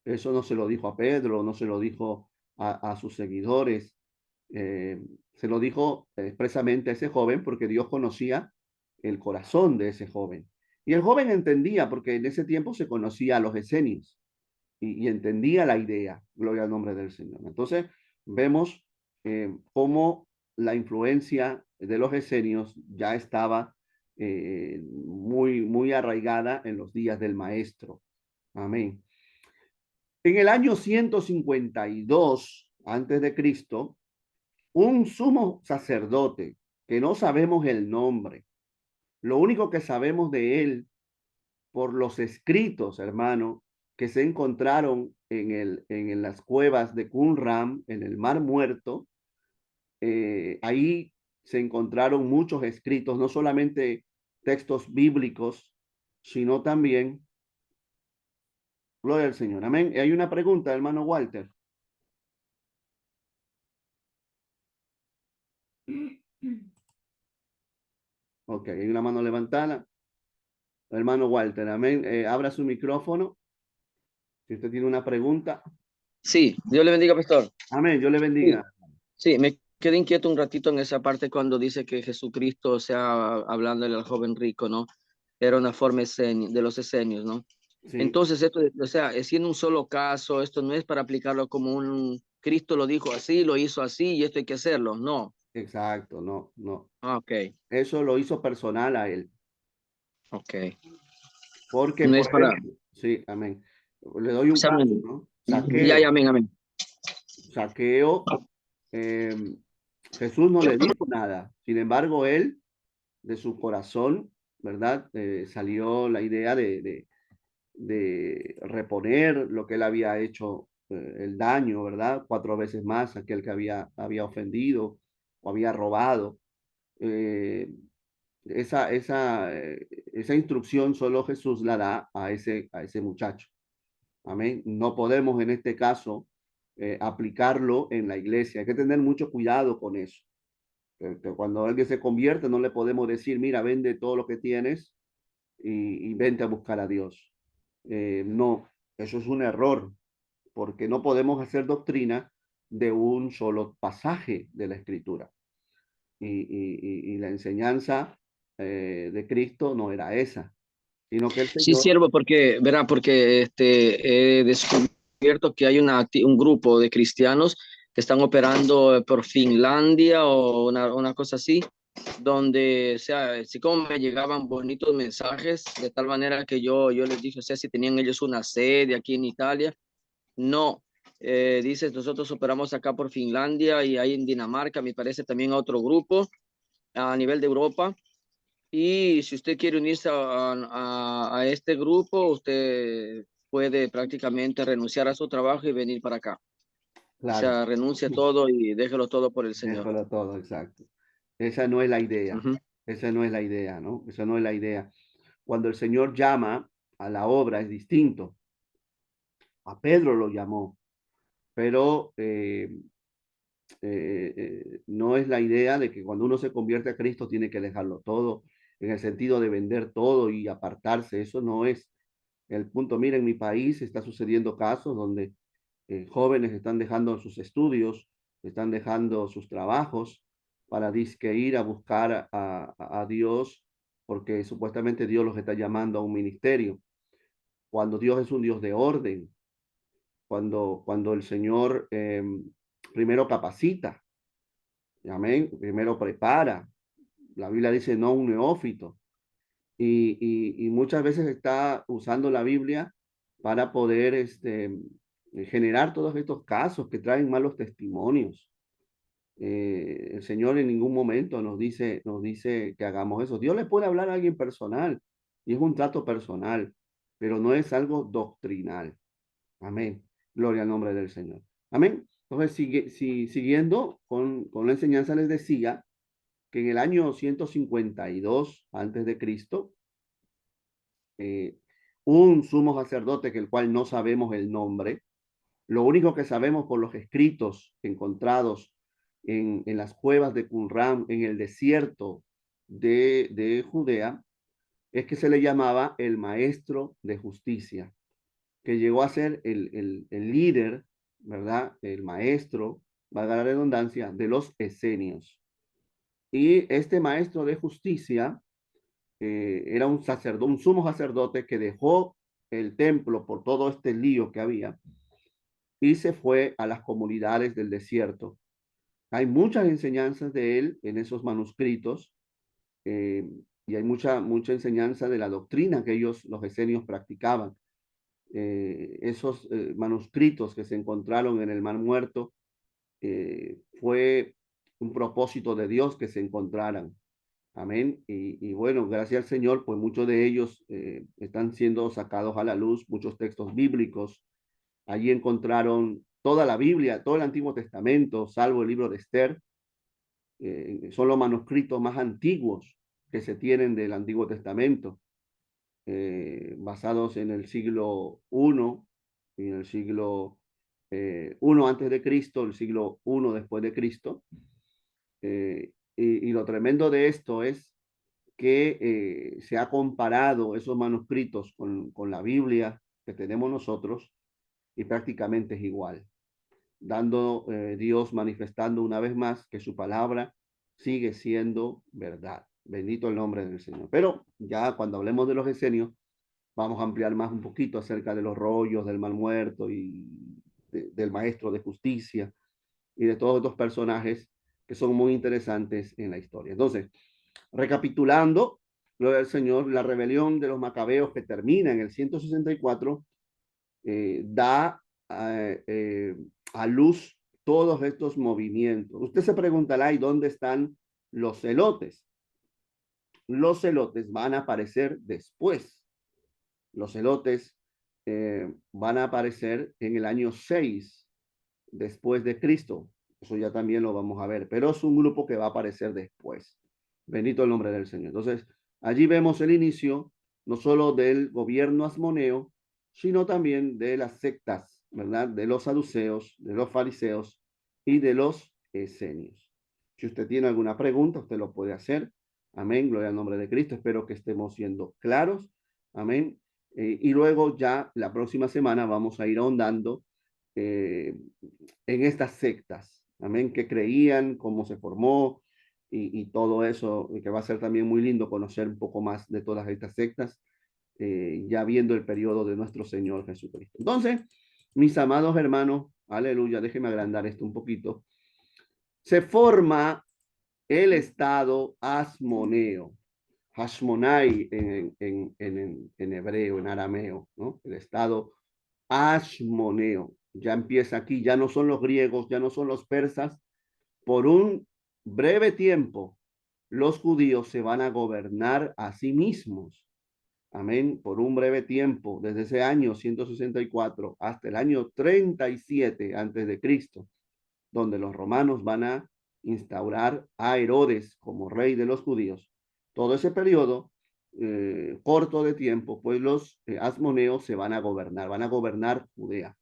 Eso no se lo dijo a Pedro, no se lo dijo a sus seguidores, se lo dijo expresamente a ese joven porque Dios conocía el corazón de ese joven. Y el joven entendía, porque en ese tiempo se conocía a los esenios y entendía la idea, gloria al nombre del Señor. Entonces, vemos cómo la influencia de los esenios ya estaba muy arraigada en los días del maestro. Amén. En el año 152 antes de Cristo, un sumo sacerdote que no sabemos el nombre, lo único que sabemos de él por los escritos, hermano, que se encontraron en las cuevas de Qumran, en el Mar Muerto. Ahí se encontraron muchos escritos, no solamente textos bíblicos, sino también, gloria al Señor, amén. Y hay una pregunta, hermano Walter. Ok, hay una mano levantada. Hermano Walter, amén. Abra su micrófono. Si usted tiene una pregunta. Sí, Dios le bendiga, pastor. Amén, Dios le bendiga. Sí, sí, me quedé inquieto un ratito en esa parte cuando dice que Jesucristo, o sea, hablándole al joven rico, ¿no? Era una forma de los esenios, ¿no? Sí, Entonces, esto, o sea, es en un solo caso, esto no es para aplicarlo como un Cristo lo dijo así, lo hizo así y esto hay que hacerlo, no. exacto, no, no. Ah, ok, Eso lo hizo personal a él. ok. Porque, No por es para, ejemplo, sí, amén. Le doy o un sea, caso, ¿no? ya, ya, Saqueo. amén, amén. Saqueo, eh, Jesús no le dijo nada. Sin embargo, él, de su corazón, ¿verdad? Salió la idea de reponer lo que él había hecho, el daño, ¿verdad? 4 veces más aquel que había ofendido o había robado. Eh, esa instrucción solo Jesús la da a ese muchacho. Amén. No podemos en este caso aplicarlo en la iglesia. Hay que tener mucho cuidado con eso. Que cuando alguien se convierte, no le podemos decir, mira, vende todo lo que tienes y vente a buscar a Dios. No, eso es un error, porque no podemos hacer doctrina de un solo pasaje de la escritura. Y la enseñanza de Cristo no era esa, sino que el Sí, Señor, siervo, porque, verá, porque he descubierto que hay un grupo de cristianos que están operando por Finlandia o una cosa así, donde, o sea, así como me llegaban bonitos mensajes, de tal manera que yo les dije, o sea, si tenían ellos una sede aquí en Italia, no. Dices, nosotros operamos acá por Finlandia y hay en Dinamarca, me parece también a otro grupo a nivel de Europa. Y si usted quiere unirse a este grupo, usted puede prácticamente renunciar a su trabajo y venir para acá. O claro, sea, renuncia a todo y déjelo todo por el Señor. déjalo todo, exacto. Esa no es la idea, Ujú. esa no es la idea, ¿no? Esa no es la idea. Cuando el Señor llama a la obra es distinto. A Pedro lo llamó, pero no es la idea de que cuando uno se convierte a Cristo tiene que dejarlo todo, en el sentido de vender todo y apartarse. Eso no es el punto. Mira, en mi país está sucediendo casos donde jóvenes están dejando sus estudios, están dejando sus trabajos para disque ir a buscar a Dios, porque supuestamente Dios los está llamando a un ministerio, cuando Dios es un Dios de orden, cuando el Señor primero capacita, amén, primero prepara. La Biblia dice no un neófito, y muchas veces está usando la Biblia para poder generar todos estos casos que traen malos testimonios. El Señor en ningún momento nos dice que hagamos eso. Dios le puede hablar a alguien personal y es un trato personal, pero no es algo doctrinal. Amén. Gloria al nombre del Señor. Amén. Entonces, siguiendo con la enseñanza, les decía que en el año 152 antes de Cristo, eh, un sumo sacerdote que el cual no sabemos el nombre, lo único que sabemos por los escritos encontrados en las cuevas de Qumran, en el desierto de Judea, es que se le llamaba el maestro de justicia, que llegó a ser el líder, ¿verdad? El maestro, valga la redundancia, de los esenios. Y este maestro de justicia era un sacerdote, un sumo sacerdote que dejó el templo por todo este lío que había y se fue a las comunidades del desierto. Hay muchas enseñanzas de él en esos manuscritos. y hay mucha enseñanza de la doctrina que ellos, los esenios, practicaban. Esos manuscritos que se encontraron en el Mar Muerto, fue un propósito de Dios que se encontraran. Amén. Y bueno, gracias al Señor, pues muchos de ellos están siendo sacados a la luz, muchos textos bíblicos. Allí encontraron toda la Biblia, todo el Antiguo Testamento, salvo el libro de Esther. Son los manuscritos más antiguos que se tienen del Antiguo Testamento, basados en el siglo I y en el siglo I antes de Cristo, el siglo I después de Cristo. Y lo tremendo de esto es que se ha comparado esos manuscritos con la Biblia que tenemos nosotros y prácticamente es igual, dando Dios manifestando una vez más que su palabra sigue siendo verdad. Bendito el nombre del Señor. Pero ya cuando hablemos de los esenios, vamos a ampliar más un poquito acerca de los rollos del Mar Muerto y del Maestro de Justicia y de todos estos personajes que son muy interesantes en la historia. Entonces, recapitulando, gloria al Señor, la rebelión de los macabeos que termina en el 164 da a luz todos estos movimientos. Usted se preguntará, ¿y dónde están los celotes? Los celotes van a aparecer después. Los celotes van a aparecer en el año 6 después de Cristo. Eso ya también lo vamos a ver, pero es un grupo que va a aparecer después. Bendito el nombre del Señor. Entonces, allí vemos el inicio no solo del gobierno asmoneo, sino también de las sectas, ¿verdad? De los saduceos, de los fariseos y de los esenios. Si usted tiene alguna pregunta, usted lo puede hacer. Amén. Gloria al nombre de Cristo. Espero que estemos siendo claros. Amén. Y luego ya la próxima semana vamos a ir ahondando en estas sectas, amén, que creían, cómo se formó y todo eso, y que va a ser también muy lindo conocer un poco más de todas estas sectas, ya viendo el periodo de nuestro Señor Jesucristo. Entonces, mis amados hermanos, aleluya, déjenme agrandar esto un poquito, se forma el estado asmoneo, Hashmonai en hebreo, en arameo, ¿no? El estado Ashmoneo. Ya empieza aquí, ya no son los griegos, ya no son los persas. Por un breve tiempo, los judíos se van a gobernar a sí mismos. Amén. Por un breve tiempo, desde ese año 164 hasta el año 37 antes de Cristo, donde los romanos van a instaurar a Herodes como rey de los judíos. Todo ese periodo corto de tiempo, pues los asmoneos se van a gobernar Judea.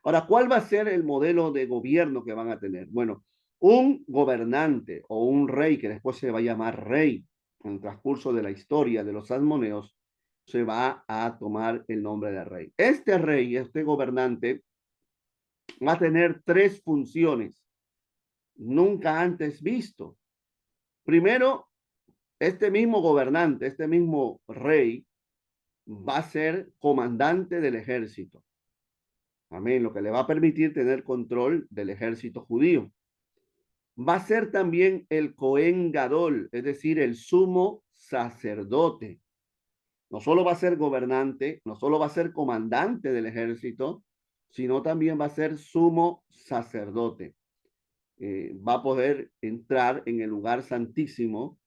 Ahora, ¿cuál va a ser el modelo de gobierno que van a tener? Bueno, un gobernante o un rey, que después se va a llamar rey en el transcurso de la historia de los asmoneos, se va a tomar el nombre de rey. Este rey, este gobernante, va a tener tres funciones nunca antes visto. Primero, este mismo gobernante, este mismo rey, va a ser comandante del ejército. Amén, lo que le va a permitir tener control del ejército judío. Va a ser también el Cohen Gadol, es decir, el sumo sacerdote. No solo va a ser gobernante, no solo va a ser comandante del ejército, sino también va a ser sumo sacerdote. Va a poder entrar en el lugar santísimo,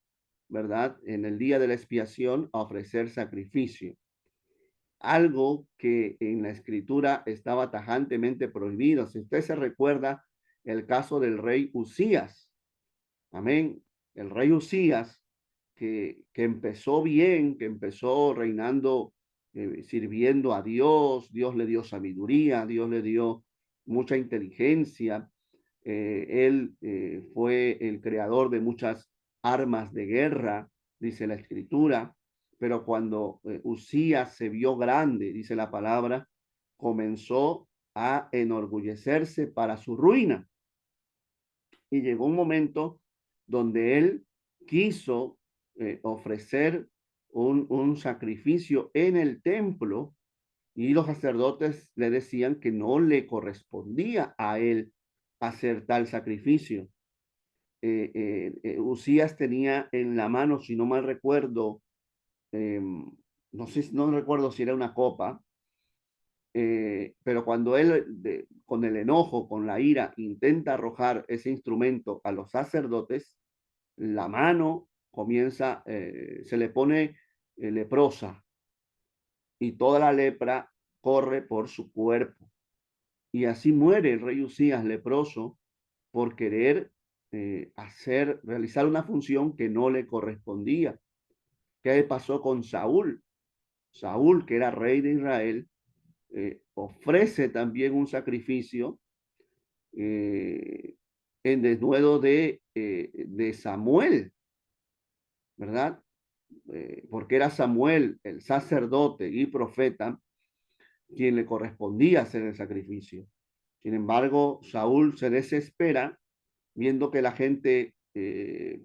¿verdad? En el día de la expiación a ofrecer sacrificio. Algo que en la escritura estaba tajantemente prohibido. Si usted se recuerda el caso del rey Usías, amén, el rey Usías, que empezó bien, que empezó reinando, sirviendo a Dios, Dios le dio sabiduría, Dios le dio mucha inteligencia, él fue el creador de muchas armas de guerra, dice la escritura, pero cuando Usías se vio grande, dice la palabra, comenzó a enorgullecerse para su ruina. Y llegó un momento donde él quiso ofrecer un sacrificio en el templo y los sacerdotes le decían que no le correspondía a él hacer tal sacrificio. Usías tenía en la mano, si no mal recuerdo, no sé, no recuerdo si era una copa, pero cuando él, con el enojo, con la ira, intenta arrojar ese instrumento a los sacerdotes, la mano comienza, se le pone leprosa y toda la lepra corre por su cuerpo. Y así muere el rey Usías leproso por querer realizar una función que no le correspondía. ¿Qué pasó con Saúl? Saúl, que era rey de Israel, ofrece también un sacrificio en desnudo de Samuel, ¿verdad? Porque era Samuel, el sacerdote y profeta, quien le correspondía hacer el sacrificio. Sin embargo, Saúl se desespera viendo que la gente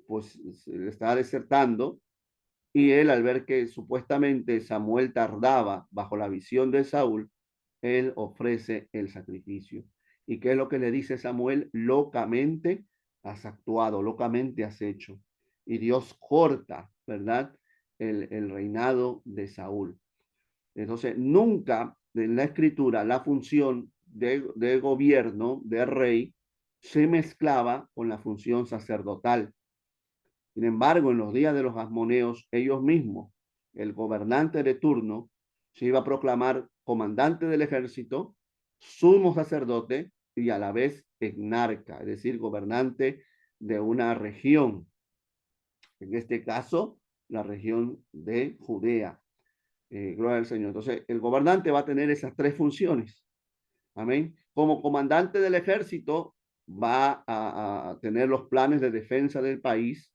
pues se le estaba desertando, y él, al ver que supuestamente Samuel tardaba bajo la visión de Saúl, él ofrece el sacrificio. ¿Y qué es lo que le dice Samuel? Locamente has actuado, locamente has hecho. Y Dios corta, ¿verdad? El reinado de Saúl. Entonces, nunca en la escritura la función de gobierno, de rey, se mezclaba con la función sacerdotal. Sin embargo, en los días de los asmoneos, ellos mismos, el gobernante de turno, se iba a proclamar comandante del ejército, sumo sacerdote y a la vez etnarca, es decir, gobernante de una región. En este caso, la región de Judea. Gloria al Señor. Entonces, el gobernante va a tener esas tres funciones. Amén. Como comandante del ejército, va a tener los planes de defensa del país,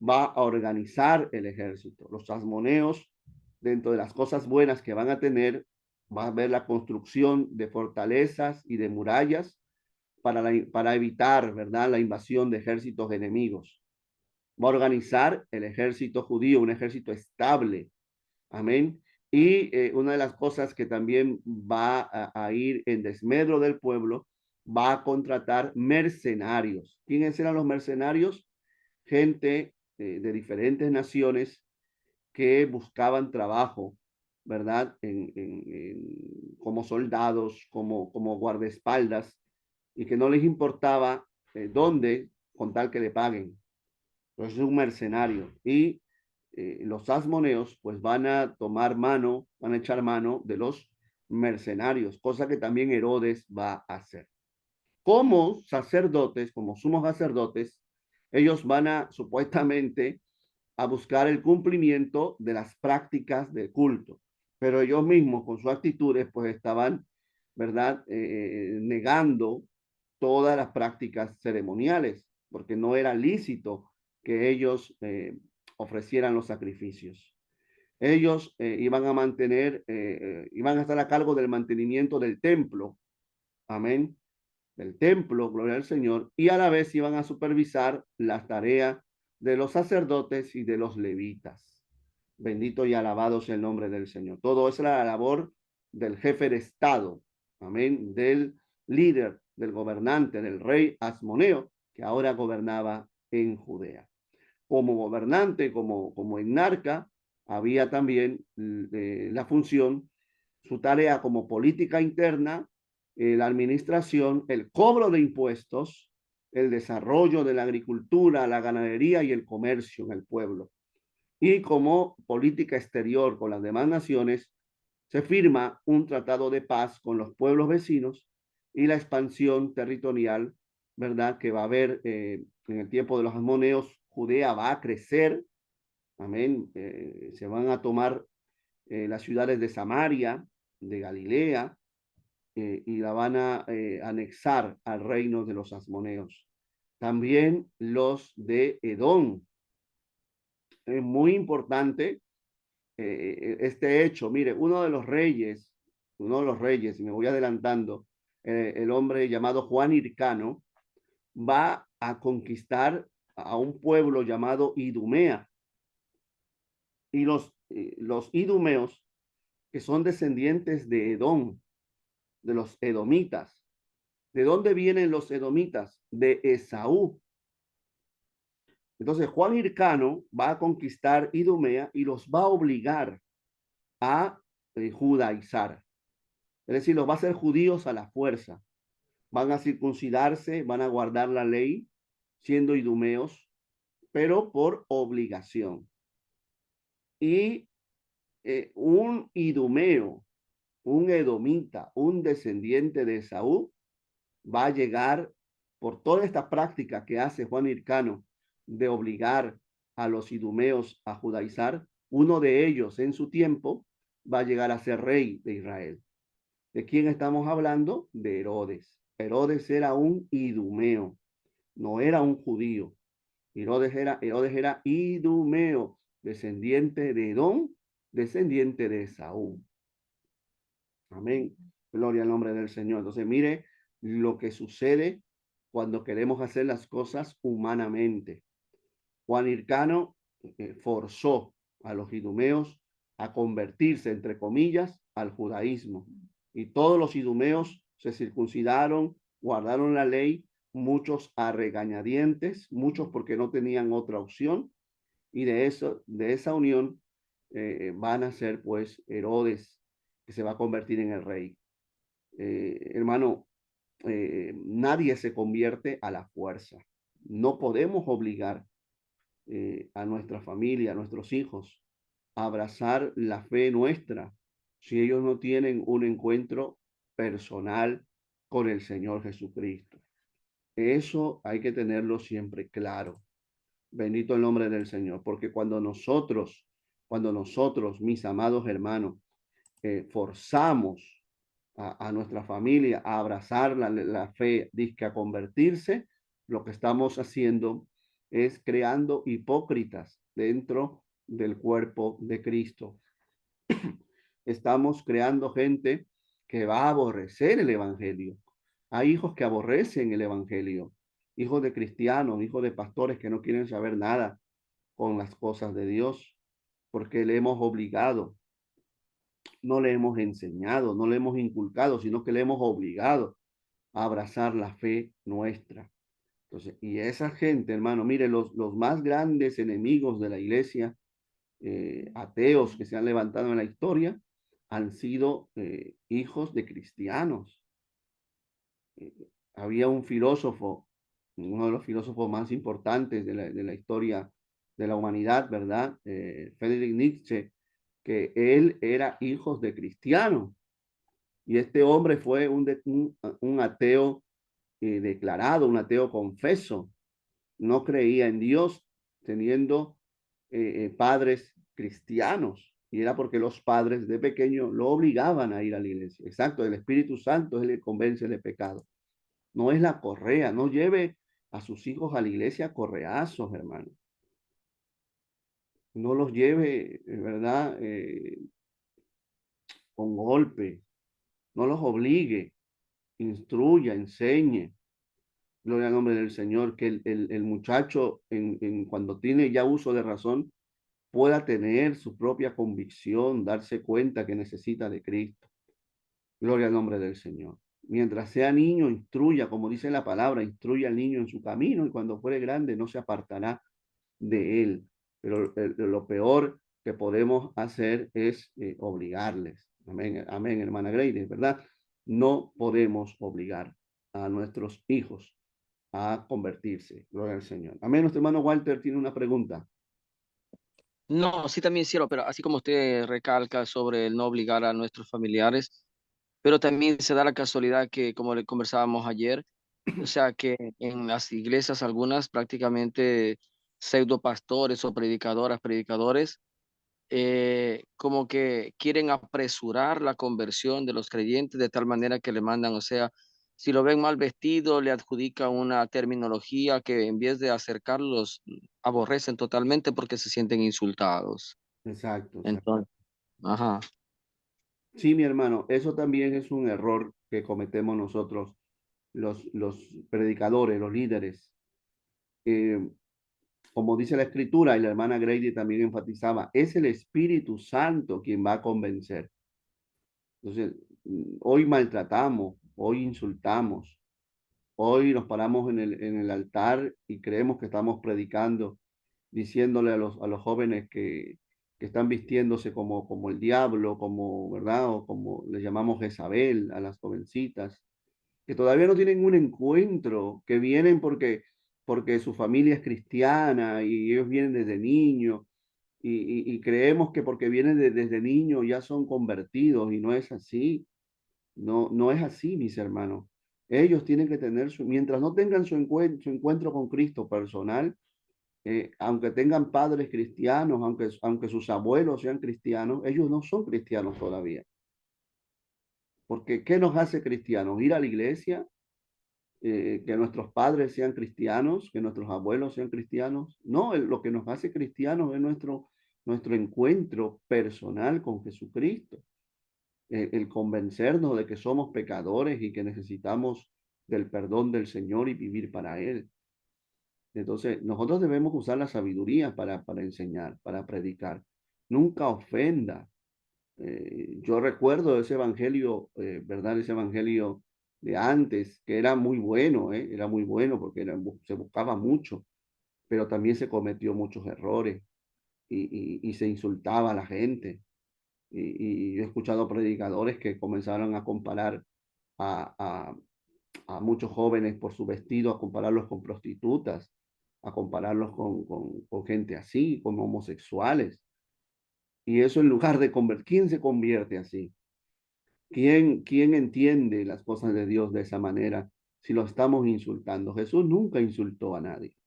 va a organizar el ejército. Los asmoneos, dentro de las cosas buenas que van a tener, va a haber la construcción de fortalezas y de murallas para evitar, ¿verdad?, la invasión de ejércitos enemigos. Va a organizar el ejército judío, un ejército estable. Amén. Y una de las cosas que también va a ir en desmedro del pueblo, va a contratar mercenarios. ¿Quiénes eran los mercenarios? Gente de diferentes naciones que buscaban trabajo, ¿verdad? Como soldados, como guardaespaldas, y que no les importaba dónde, con tal que le paguen. Entonces es un mercenario. Y los asmoneos pues van a tomar mano, van a echar mano de los mercenarios, cosa que también Herodes va a hacer. Como sacerdotes, como sumos sacerdotes, ellos van a supuestamente a buscar el cumplimiento de las prácticas del culto, pero ellos mismos con sus actitudes pues estaban, ¿verdad?, negando todas las prácticas ceremoniales, porque no era lícito que ellos ofrecieran los sacrificios. Ellos iban a mantener, iban a estar a cargo del mantenimiento del templo, amén, del templo, gloria al Señor, y a la vez iban a supervisar las tareas de los sacerdotes y de los levitas. Bendito y alabado sea el nombre del Señor. Todo eso era la labor del jefe de Estado, amén, del líder, del gobernante, del rey Asmoneo, que ahora gobernaba en Judea. Como gobernante, como enarca, había también la función, su tarea como política interna, la administración, el cobro de impuestos, el desarrollo de la agricultura, la ganadería y el comercio en el pueblo. Y como política exterior con las demás naciones, se firma un tratado de paz con los pueblos vecinos y la expansión territorial, ¿verdad?, que va a haber en el tiempo de los asmoneos. Judea va a crecer, amén, se van a tomar las ciudades de Samaria, de Galilea, y la van a anexar al reino de los asmoneos. También los de Edom. Es muy importante este hecho. Mire, uno de los reyes, y me voy adelantando, el hombre llamado Juan Hircano, va a conquistar a un pueblo llamado Idumea. Y los idumeos, que son descendientes de Edom, de los edomitas. ¿De dónde vienen los edomitas? De Esaú. Entonces Juan Hircano va a conquistar Idumea y los va a obligar a judaizar. Es decir, los va a hacer judíos a la fuerza. Van a circuncidarse, van a guardar la ley, siendo idumeos, pero por obligación. Y un idumeo, un edomita, un descendiente de Esaú, va a llegar por toda esta práctica que hace Juan Hircano de obligar a los idumeos a judaizar. Uno de ellos en su tiempo va a llegar a ser rey de Israel. ¿De quién estamos hablando? De Herodes. Herodes era un idumeo, no era un judío. Herodes era idumeo, descendiente de Edom, descendiente de Saúl. Amén. Gloria al nombre del Señor. Entonces, mire lo que sucede cuando queremos hacer las cosas humanamente. Juan Hircano forzó a los idumeos a convertirse, entre comillas, al judaísmo. Y todos los idumeos se circuncidaron, guardaron la ley, muchos a regañadientes, muchos porque no tenían otra opción. Y de esa unión van a ser pues Herodes, que se va a convertir en el rey. Hermano, nadie se convierte a la fuerza. No podemos obligar a nuestra familia, a nuestros hijos, a abrazar la fe nuestra si ellos no tienen un encuentro personal con el Señor Jesucristo. Eso hay que tenerlo siempre claro. Bendito el nombre del Señor, porque cuando nosotros, mis amados hermanos, forzamos a nuestra familia a abrazar la fe, disque a convertirse, lo que estamos haciendo es creando hipócritas dentro del cuerpo de Cristo. Estamos creando gente que va a aborrecer el Evangelio. Hay hijos que aborrecen el Evangelio, hijos de cristianos, hijos de pastores que no quieren saber nada con las cosas de Dios, porque le hemos obligado, no le hemos enseñado, no le hemos inculcado, sino que le hemos obligado a abrazar la fe nuestra. Entonces, y esa gente, hermano, mire, los más grandes enemigos de la iglesia, ateos que se han levantado en la historia, han sido hijos de cristianos. Eh, Había un filósofo, uno de los filósofos más importantes de la historia de la humanidad, ¿verdad? Friedrich Nietzsche, que él era hijo de cristianos. Y este hombre fue un ateo declarado, un ateo confeso. No creía en Dios, teniendo padres cristianos. Y era porque los padres de pequeño lo obligaban a ir a la iglesia. Exacto, el Espíritu Santo es el que convence de pecado. No es la correa, no lleve a sus hijos a la iglesia correazos, hermano. No los lleve, ¿verdad? Con golpe. No los obligue. Instruya, enseñe. Gloria al nombre del Señor. Que el muchacho, cuando tiene ya uso de razón, pueda tener su propia convicción, darse cuenta que necesita de Cristo. Gloria al nombre del Señor. Mientras sea niño, instruya, como dice la palabra, instruya al niño en su camino y cuando fuere grande no se apartará de él. Pero lo peor que podemos hacer es obligarles. Amén, amén, hermana Grady, ¿verdad? No podemos obligar a nuestros hijos a convertirse. Gloria al Señor. Amén. Nuestro hermano Walter tiene una pregunta. No, sí también cielo, pero así como usted recalca sobre el no obligar a nuestros familiares, pero también se da la casualidad que, como le conversábamos ayer, o sea que en las iglesias algunas prácticamente pseudo pastores o predicadores, como que quieren apresurar la conversión de los creyentes de tal manera que le mandan, o sea, si lo ven mal vestido, le adjudican una terminología que en vez de acercarlos, aborrecen totalmente porque se sienten insultados. Exacto, exacto. Entonces, ajá. Sí, mi hermano, eso también es un error que cometemos nosotros, los predicadores, los líderes. Eh, Como dice la escritura, y la hermana Grady también enfatizaba, es el Espíritu Santo quien va a convencer. Entonces, hoy maltratamos, hoy insultamos, hoy nos paramos en el altar y creemos que estamos predicando diciéndole a los jóvenes que están vistiéndose como el diablo, como, ¿verdad? O como le llamamos Jezabel a las jovencitas, que todavía no tienen un encuentro, que vienen porque su familia es cristiana y ellos vienen desde niños y creemos que porque vienen desde niños ya son convertidos y no es así, no es así, mis hermanos. Ellos tienen que tener mientras no tengan su encuentro con Cristo personal, aunque tengan padres cristianos, aunque sus abuelos sean cristianos, ellos no son cristianos todavía. Porque ¿qué nos hace cristianos? Ir a la iglesia, que nuestros padres sean cristianos, que nuestros abuelos sean cristianos. No, lo que nos hace cristianos es nuestro encuentro personal con Jesucristo, el convencernos de que somos pecadores y que necesitamos del perdón del Señor y vivir para Él. Entonces, nosotros debemos usar la sabiduría para enseñar, para predicar. Nunca ofenda. Yo recuerdo ese evangelio, ¿verdad? Ese evangelio de antes, que era muy bueno, era muy bueno porque se buscaba mucho, pero también se cometió muchos errores y se insultaba a la gente. Y yo he escuchado predicadores que comenzaron a comparar a, a, a muchos jóvenes por su vestido, a compararlos con prostitutas, a compararlos con gente así, con homosexuales. Y eso en lugar de convertir, ¿quién se convierte así? ¿Quién entiende las cosas de Dios de esa manera si lo estamos insultando? Jesús nunca insultó a nadie.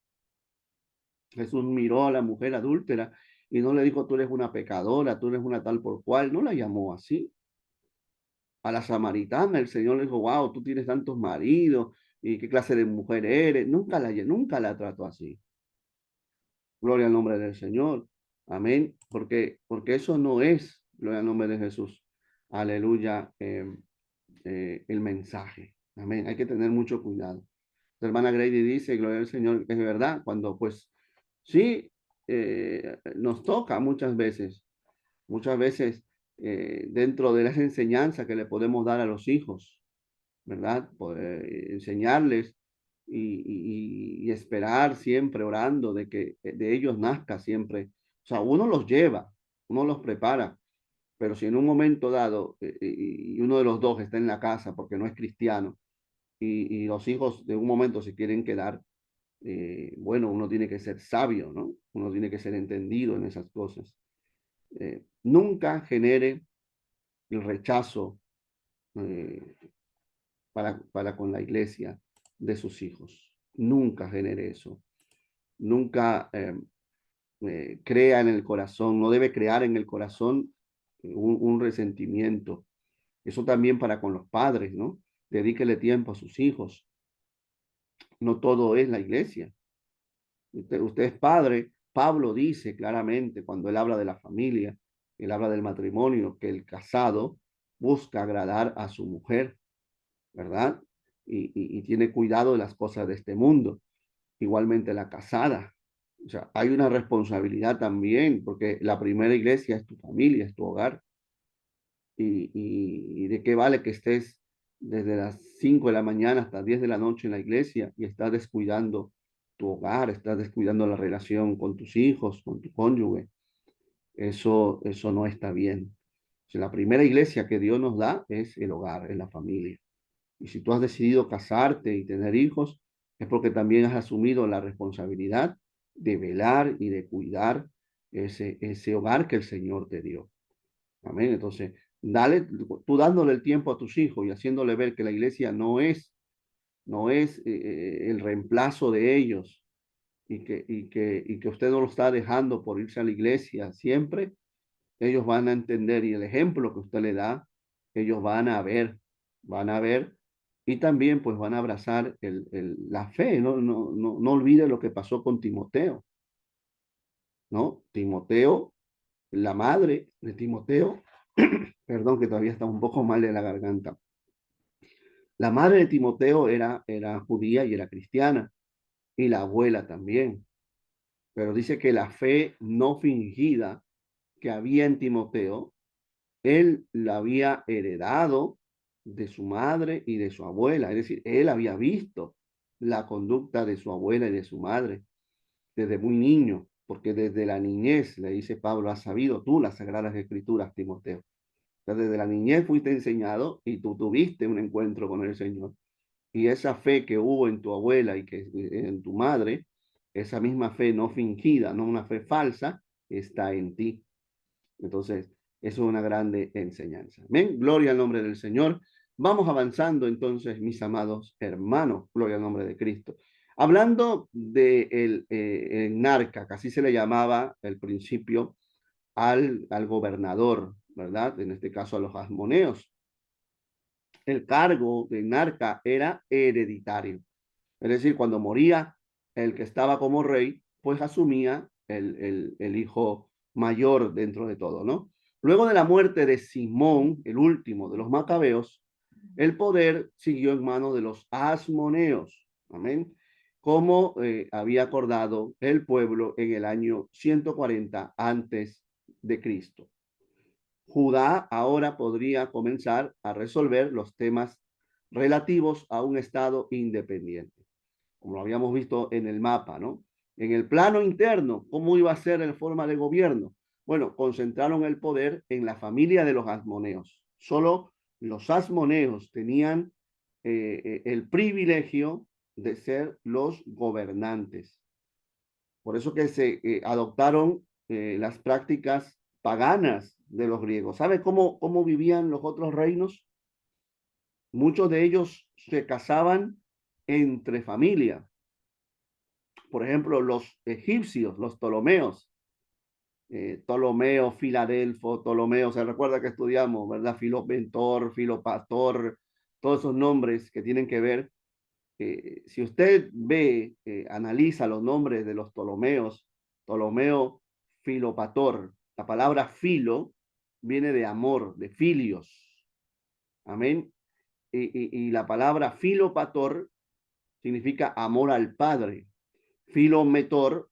Jesús miró a la mujer adúltera y no le dijo, tú eres una pecadora, tú eres una tal por cual. No la llamó así. A la samaritana el Señor le dijo, wow, tú tienes tantos maridos y qué clase de mujer eres. Nunca la trató así. Gloria al nombre del Señor. Amén. Porque eso no es, gloria al nombre de Jesús. Aleluya. El mensaje. Amén. Hay que tener mucho cuidado. La hermana Grady dice, gloria al Señor, es verdad, cuando pues sí, nos toca muchas veces dentro de las enseñanzas que le podemos dar a los hijos, ¿verdad? Poder enseñarles y esperar siempre orando de que de ellos nazca siempre. O sea, uno los lleva, uno los prepara, pero si en un momento dado y uno de los dos está en la casa porque no es cristiano y los hijos de un momento se quieren quedar, bueno, uno tiene que ser sabio, ¿no? Uno tiene que ser entendido en esas cosas. Nunca genere el rechazo eh, para con la iglesia de sus hijos. Nunca genere eso. Nunca crea en el corazón, no debe crear en el corazón un resentimiento. Eso también para con los padres, ¿no? Dedíquele tiempo a sus hijos. No todo es la iglesia. Usted es padre. Pablo dice claramente cuando él habla de la familia, él habla del matrimonio, que el casado busca agradar a su mujer, ¿verdad? Y tiene cuidado de las cosas de este mundo. Igualmente la casada. O sea, hay una responsabilidad también, porque la primera iglesia es tu familia, es tu hogar. Y de qué vale que estés desde las 5 de la mañana hasta 10 de la noche en la iglesia y estás descuidando tu hogar, estás descuidando la relación con tus hijos, con tu cónyuge. Eso no está bien. O sea, la primera iglesia que Dios nos da es el hogar, es la familia. Y si tú has decidido casarte y tener hijos, es porque también has asumido la responsabilidad de velar y de cuidar ese hogar que el Señor te dio. Amén. Entonces, tú dándole el tiempo a tus hijos y haciéndole ver que la iglesia no es el reemplazo de ellos y que usted no lo está dejando por irse a la iglesia siempre, ellos van a entender y el ejemplo que usted le da, ellos van a ver y también pues van a abrazar la fe. No olvide lo que pasó con Timoteo, ¿no? Timoteo, la madre de Timoteo, perdón que todavía está un poco mal de la garganta. La madre de Timoteo era judía y era cristiana, y la abuela también. Pero dice que la fe no fingida que había en Timoteo, él la había heredado de su madre y de su abuela. Es decir, él había visto la conducta de su abuela y de su madre desde muy niño. porque desde la niñez, le dice Pablo, has sabido tú las Sagradas Escrituras, Timoteo. O sea, desde la niñez fuiste enseñado y tú tuviste un encuentro con el Señor. Y esa fe que hubo en tu abuela y que en tu madre, esa misma fe no fingida, no una fe falsa, está en ti. Entonces, eso es una grande enseñanza. Amén. Gloria al nombre del Señor. Vamos avanzando entonces, mis amados hermanos. Gloria al nombre de Cristo. Hablando de el narca, que así se le llamaba al principio al gobernador, ¿verdad? En este caso a los asmoneos. El cargo de narca era hereditario. Es decir, cuando moría el que estaba como rey, pues asumía el hijo mayor dentro de todo, ¿no? Luego de la muerte de Simón, el último de los macabeos, el poder siguió en manos de los asmoneos, amén, como había acordado el pueblo en el año 140 antes de Cristo. Judá ahora podría comenzar a resolver los temas relativos a un estado independiente, como lo habíamos visto en el mapa, ¿no? En el plano interno, ¿cómo iba a ser la forma de gobierno? Bueno, concentraron el poder en la familia de los asmoneos. Solo los asmoneos tenían el privilegio de ser los gobernantes. Por eso que se adoptaron las prácticas paganas de los griegos. ¿Sabe cómo vivían los otros reinos? Muchos de ellos se casaban entre familia. Por ejemplo, los egipcios, los Ptolomeos, Ptolomeo, Filadelfo, Ptolomeo, se recuerda que estudiamos, ¿verdad? Filopentor, Filopator, todos esos nombres que tienen que ver. Si usted ve, analiza los nombres de los Ptolomeos, Ptolomeo, Filopator, la palabra filo viene de amor, de filios, amén. Y la palabra Filopator significa amor al padre, Filometor,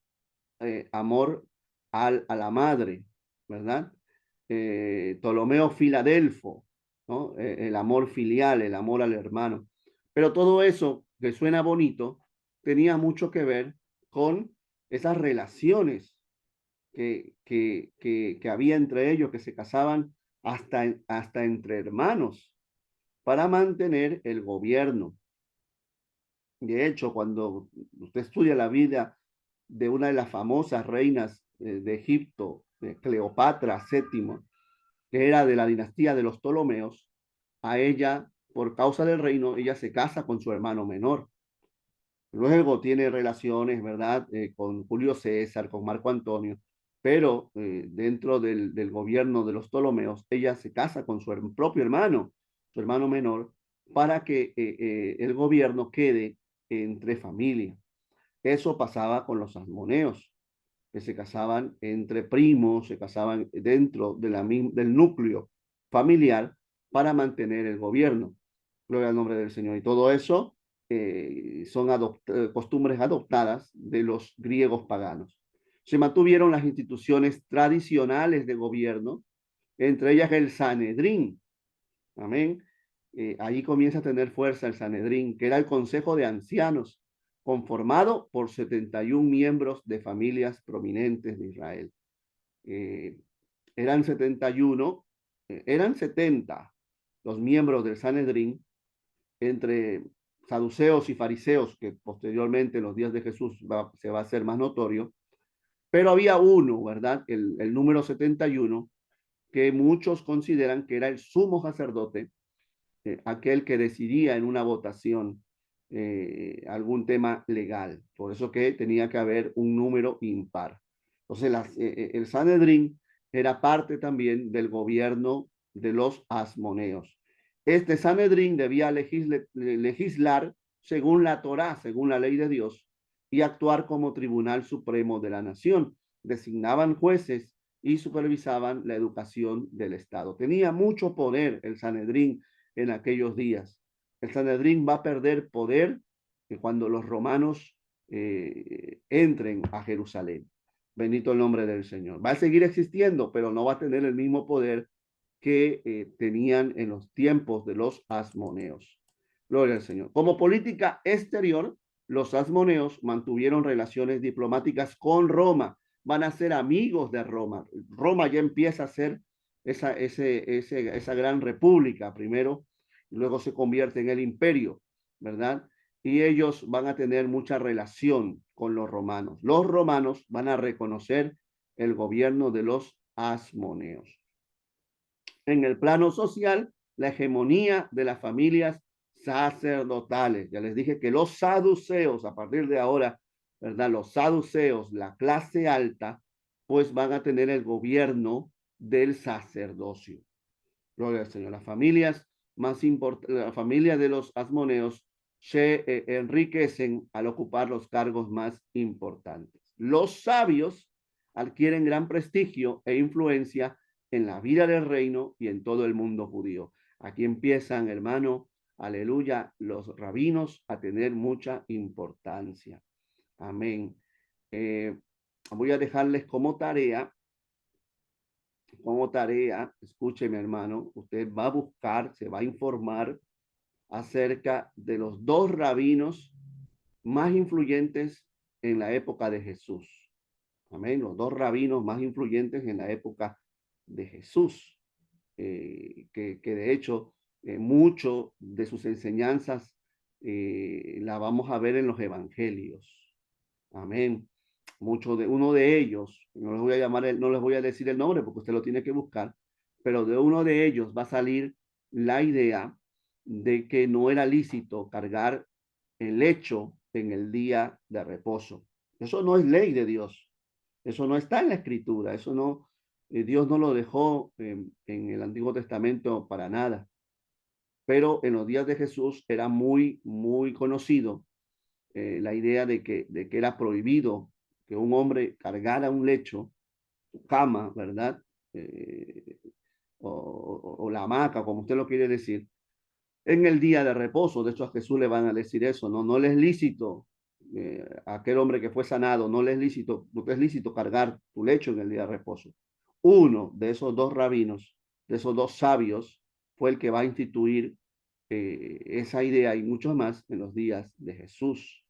amor a la madre, ¿verdad? Ptolomeo Filadelfo, ¿no? El amor filial, el amor al hermano. Pero todo eso que suena bonito tenía mucho que ver con esas relaciones que había entre ellos, que se casaban hasta entre hermanos para mantener el gobierno. De hecho, cuando usted estudia la vida de una de las famosas reinas de Egipto, Cleopatra VII, que era de la dinastía de los Ptolomeos, a ella, por causa del reino, ella se casa con su hermano menor. Luego tiene relaciones, ¿verdad?, con Julio César, con Marco Antonio, pero dentro del gobierno de los Ptolomeos, ella se casa con su propio hermano, su hermano menor, para que el gobierno quede entre familia. Eso pasaba con los asmoneos, que se casaban entre primos, se casaban dentro del núcleo familiar para mantener el gobierno. Gloria al nombre del Señor. Y todo eso son costumbres adoptadas de los griegos paganos. Se mantuvieron las instituciones tradicionales de gobierno, entre ellas el Sanedrín. Amén. Ahí comienza a tener fuerza el Sanedrín, que era el consejo de ancianos, conformado por 71 miembros de familias prominentes de Israel. Eh, eran 71, eran 70 los miembros del Sanedrín, entre saduceos y fariseos, que posteriormente en los días de Jesús se va a hacer más notorio, pero había uno, ¿verdad? El número 71, que muchos consideran que era el sumo sacerdote, aquel que decidía en una votación algún tema legal. Por eso que tenía que haber un número impar. Entonces, el Sanedrín era parte también del gobierno de los asmoneos. Este Sanedrín debía legislar según la Torá, según la ley de Dios, y actuar como tribunal supremo de la nación. Designaban jueces y supervisaban la educación del Estado. Tenía mucho poder el Sanedrín en aquellos días. El Sanedrín va a perder poder cuando los romanos entren a Jerusalén. Bendito el nombre del Señor. Va a seguir existiendo, pero no va a tener el mismo poder que tenían en los tiempos de los asmoneos. Gloria al Señor. Como política exterior, los asmoneos mantuvieron relaciones diplomáticas con Roma. van a ser amigos de Roma. Roma ya empieza a ser esa gran república primero, y luego se convierte en el imperio, ¿verdad? Y ellos van a tener mucha relación con los romanos. Los romanos van a reconocer el gobierno de los asmoneos. En el plano social, la hegemonía de las familias sacerdotales. Ya les dije que los saduceos, a partir de ahora, ¿verdad? Los saduceos, la clase alta, pues van a tener el gobierno del sacerdocio. Gloria al Señor. Las familias más importantes, la familia de los asmoneos se enriquecen al ocupar los cargos más importantes. Los sabios adquieren gran prestigio e influencia en la vida del reino y en todo el mundo judío. Aquí empiezan, hermano, aleluya, los rabinos a tener mucha importancia. Amén. Voy a dejarles como tarea, escúcheme hermano, usted va a buscar, se va a informar acerca de los dos rabinos más influyentes en la época de Jesús. Amén, los dos rabinos más influyentes en la época de Jesús, que de hecho mucho de sus enseñanzas la vamos a ver en los evangelios. Amén. Uno de ellos, no les voy a llamar, no les voy a decir el nombre porque usted lo tiene que buscar, pero de uno de ellos va a salir la idea de que no era lícito cargar el lecho en el día de reposo. Eso no es ley de Dios. Eso no está en la escritura. Eso no, Dios no lo dejó en el Antiguo Testamento para nada. Pero en los días de Jesús era muy, muy conocido la idea de que era prohibido que un hombre cargara un lecho, cama, ¿verdad? O la hamaca, como usted lo quiere decir, en el día de reposo. De hecho, a Jesús le van a decir eso, no, no le es lícito, a aquel hombre que fue sanado, no le es lícito, no te es lícito cargar tu lecho en el día de reposo. Uno de esos dos rabinos, de esos dos sabios, fue el que va a instituir esa idea y mucho más en los días de Jesús.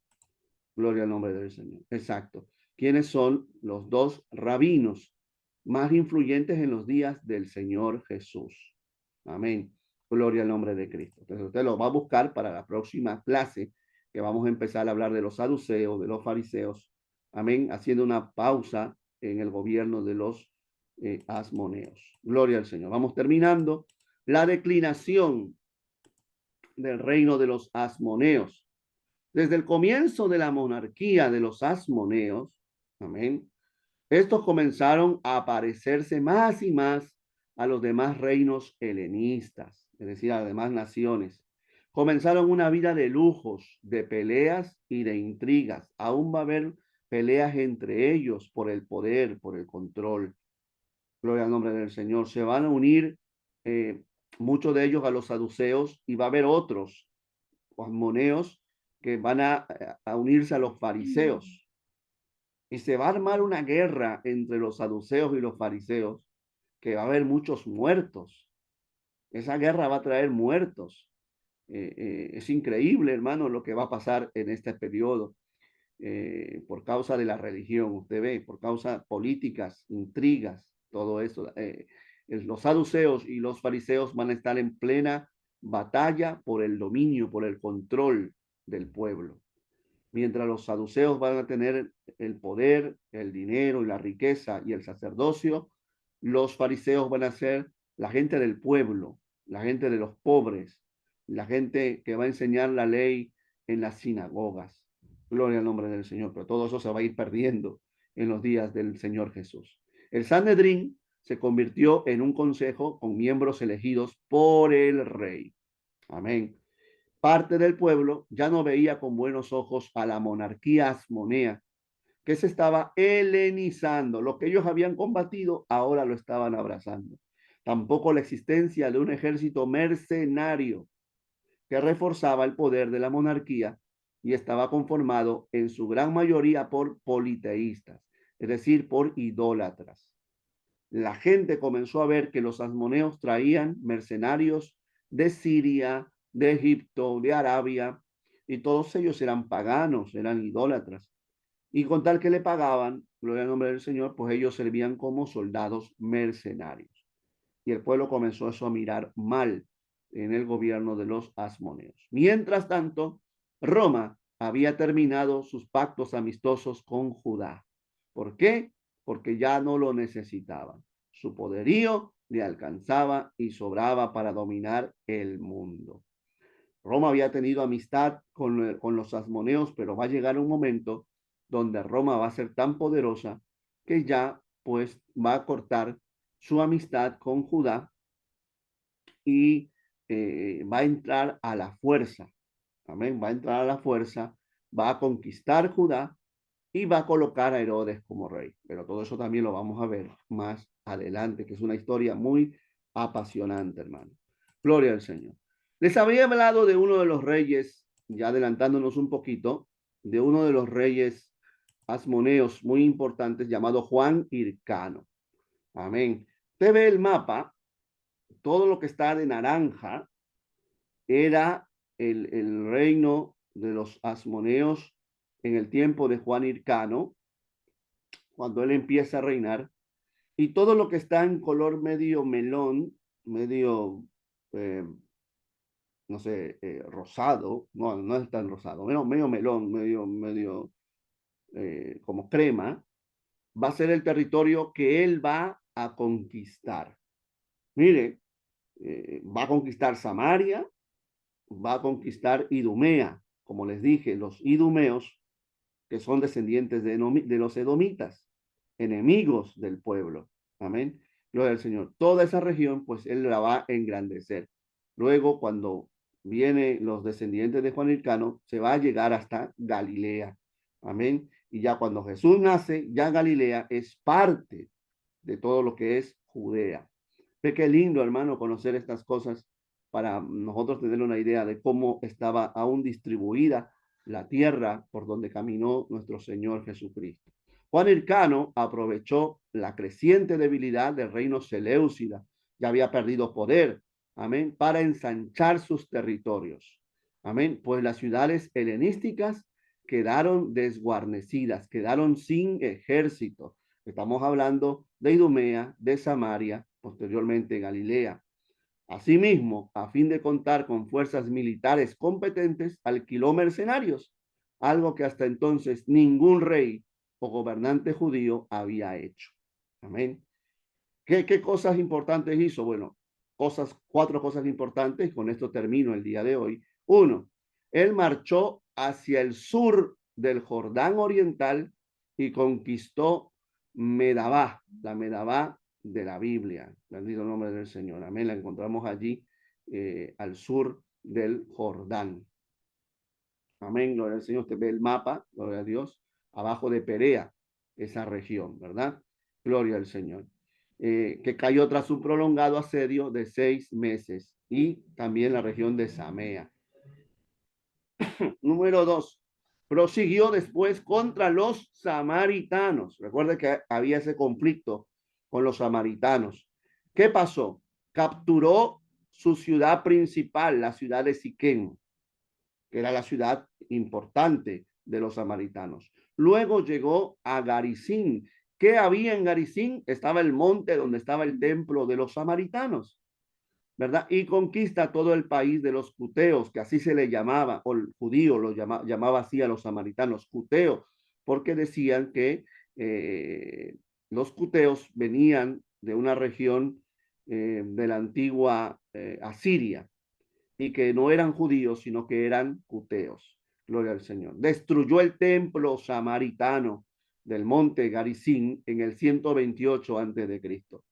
Gloria al nombre del Señor. Exacto. ¿Quiénes son los dos rabinos más influyentes en los días del Señor Jesús? Amén. Gloria al nombre de Cristo. Entonces usted lo va a buscar para la próxima clase, que vamos a empezar a hablar de los saduceos, de los fariseos. Amén. Haciendo una pausa en el gobierno de los asmoneos. Gloria al Señor. Vamos terminando. La declinación del reino de los asmoneos. Desde el comienzo de la monarquía de los asmoneos, amén, estos comenzaron a parecerse más y más a los demás reinos helenistas, es decir, a las demás naciones. Comenzaron una vida de lujos, de peleas y de intrigas. Aún va a haber peleas entre ellos por el poder, por el control. Gloria al nombre del Señor. Se van a unir muchos de ellos a los saduceos y va a haber otros asmoneos que van a unirse a los fariseos. Y se va a armar una guerra entre los saduceos y los fariseos, que va a haber muchos muertos. Esa guerra va a traer muertos. Es increíble, hermano, lo que va a pasar en este periodo por causa de la religión. Usted ve, por causa políticas, intrigas, todo eso. Los saduceos y los fariseos van a estar en plena batalla por el dominio, por el control del pueblo. Mientras los saduceos van a tener el poder, el dinero y la riqueza y el sacerdocio, los fariseos van a ser la gente del pueblo, la gente de los pobres, la gente que va a enseñar la ley en las sinagogas. Gloria al nombre del Señor, pero todo eso se va a ir perdiendo en los días del Señor Jesús. El Sanedrín se convirtió en un consejo con miembros elegidos por el rey. Amén. Parte del pueblo ya no veía con buenos ojos a la monarquía asmonea, que se estaba helenizando. Lo que ellos habían combatido, ahora lo estaban abrazando. Tampoco la existencia de un ejército mercenario que reforzaba el poder de la monarquía y estaba conformado en su gran mayoría por politeístas, es decir, por idólatras. La gente comenzó a ver que los asmoneos traían mercenarios de Siria, de Egipto, de Arabia, y todos ellos eran paganos, eran idólatras. Y con tal que le pagaban, gloria al nombre del Señor, pues ellos servían como soldados mercenarios. Y el pueblo comenzó eso a mirar mal en el gobierno de los asmoneos. Mientras tanto, Roma había terminado sus pactos amistosos con Judá. ¿Por qué? Porque ya no lo necesitaban. Su poderío le alcanzaba y sobraba para dominar el mundo. Roma había tenido amistad con los asmoneos, pero va a llegar un momento donde Roma va a ser tan poderosa que ya pues va a cortar su amistad con Judá y va a entrar a la fuerza. Amén. Va a entrar a la fuerza, va a conquistar Judá y va a colocar a Herodes como rey. Pero todo eso también lo vamos a ver más adelante, que es una historia muy apasionante, hermano. Gloria al Señor. Les había hablado de uno de los reyes, ya adelantándonos un poquito, de uno de los reyes asmoneos muy importantes llamado Juan Hircano. Amén. Usted ve el mapa, todo lo que está de naranja era el reino de los asmoneos en el tiempo de Juan Hircano, cuando él empieza a reinar, y todo lo que está en color medio melón, medio, eh, no sé, rosado, no, no es tan rosado, medio melón, medio como crema, va a ser el territorio que él va a conquistar. Mire, va a conquistar Samaria, va a conquistar Idumea, como les dije, los idumeos, que son descendientes de los edomitas, enemigos del pueblo. Amén. Gloria al Señor. Toda esa región, pues él la va a engrandecer. Luego, cuando vienen los descendientes de Juan Hircano, se va a llegar hasta Galilea. Amén. Y ya cuando Jesús nace, ya Galilea es parte de todo lo que es Judea. Ve qué lindo, hermano, conocer estas cosas para nosotros tener una idea de cómo estaba aún distribuida la tierra por donde caminó nuestro Señor Jesucristo. Juan Hircano aprovechó la creciente debilidad del reino seleucida, ya había perdido poder, amén, para ensanchar sus territorios. Amén, pues las ciudades helenísticas quedaron desguarnecidas, quedaron sin ejército. Estamos hablando de Idumea, de Samaria, posteriormente Galilea. Asimismo, a fin de contar con fuerzas militares competentes, alquiló mercenarios, algo que hasta entonces ningún rey o gobernante judío había hecho. Amén. ¿Qué cosas importantes hizo? Bueno, cuatro cosas importantes, y con esto termino el día de hoy. Uno, él marchó hacia el sur del Jordán oriental y conquistó Medabá, la Medabá de la Biblia. Bendito el nombre del Señor. Amén. La encontramos allí al sur del Jordán. Amén. Gloria al Señor. Usted ve el mapa, gloria a Dios, abajo de Perea, esa región, ¿verdad? Gloria al Señor. Que cayó tras un prolongado asedio de 6 meses, y también la región de Samea. Número 2, prosiguió después contra los samaritanos. Recuerde que había ese conflicto con los samaritanos. ¿Qué pasó? Capturó su ciudad principal, la ciudad de Siquén, que era la ciudad importante de los samaritanos. Luego llegó a Garizim. ¿Qué había en Garizim? Estaba el monte donde estaba el templo de los samaritanos, ¿verdad? Y conquista todo el país de los cuteos, que así se le llamaba, o el judío lo llamaba así a los samaritanos, cuteos, porque decían que los cuteos venían de una región de la antigua Asiria, y que no eran judíos, sino que eran cuteos. Gloria al Señor. Destruyó el templo samaritano del monte Garizim en el 128 antes de Cristo.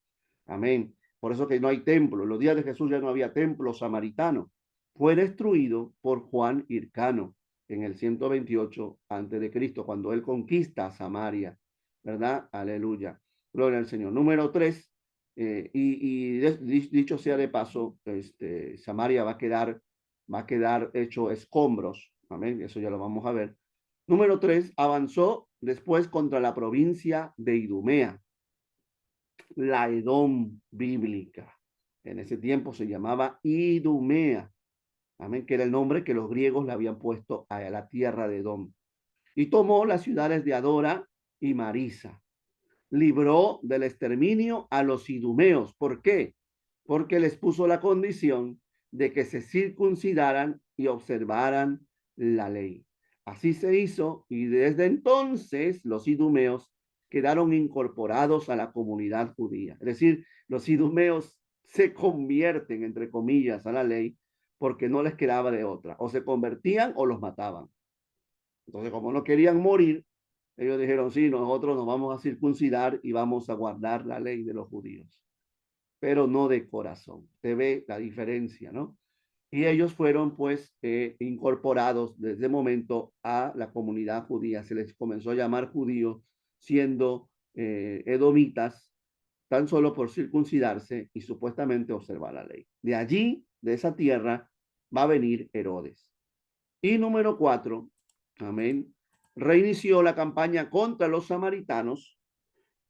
Amén. Por eso que no hay templo. En los días de Jesús ya no había templo samaritano. Fue destruido por Juan Hircano en el 128 antes de Cristo, cuando él conquista Samaria, ¿verdad? Aleluya. Gloria al Señor. Número 3, dicho sea de paso, Samaria va a quedar hecho escombros. Amén. Eso ya lo vamos a ver. Número 3, avanzó después contra la provincia de Idumea, la Edom bíblica. En ese tiempo se llamaba Idumea. Amén, que era el nombre que los griegos le habían puesto a la tierra de Edom. Y tomó las ciudades de Adora, y Marisa. Libró del exterminio a los idumeos. ¿Por qué? Porque les puso la condición de que se circuncidaran y observaran la ley. Así se hizo y desde entonces los idumeos quedaron incorporados a la comunidad judía. Es decir, los idumeos se convierten, entre comillas, a la ley porque no les quedaba de otra. O se convertían o los mataban. Entonces, como no querían morir, ellos dijeron, sí, nosotros nos vamos a circuncidar y vamos a guardar la ley de los judíos, pero no de corazón. Se ve la diferencia, ¿no? Y ellos fueron pues incorporados desde el momento a la comunidad judía. Se les comenzó a llamar judíos siendo edomitas tan solo por circuncidarse y supuestamente observar la ley. De allí, de esa tierra, va a venir Herodes. Y número 4, amén, reinició la campaña contra los samaritanos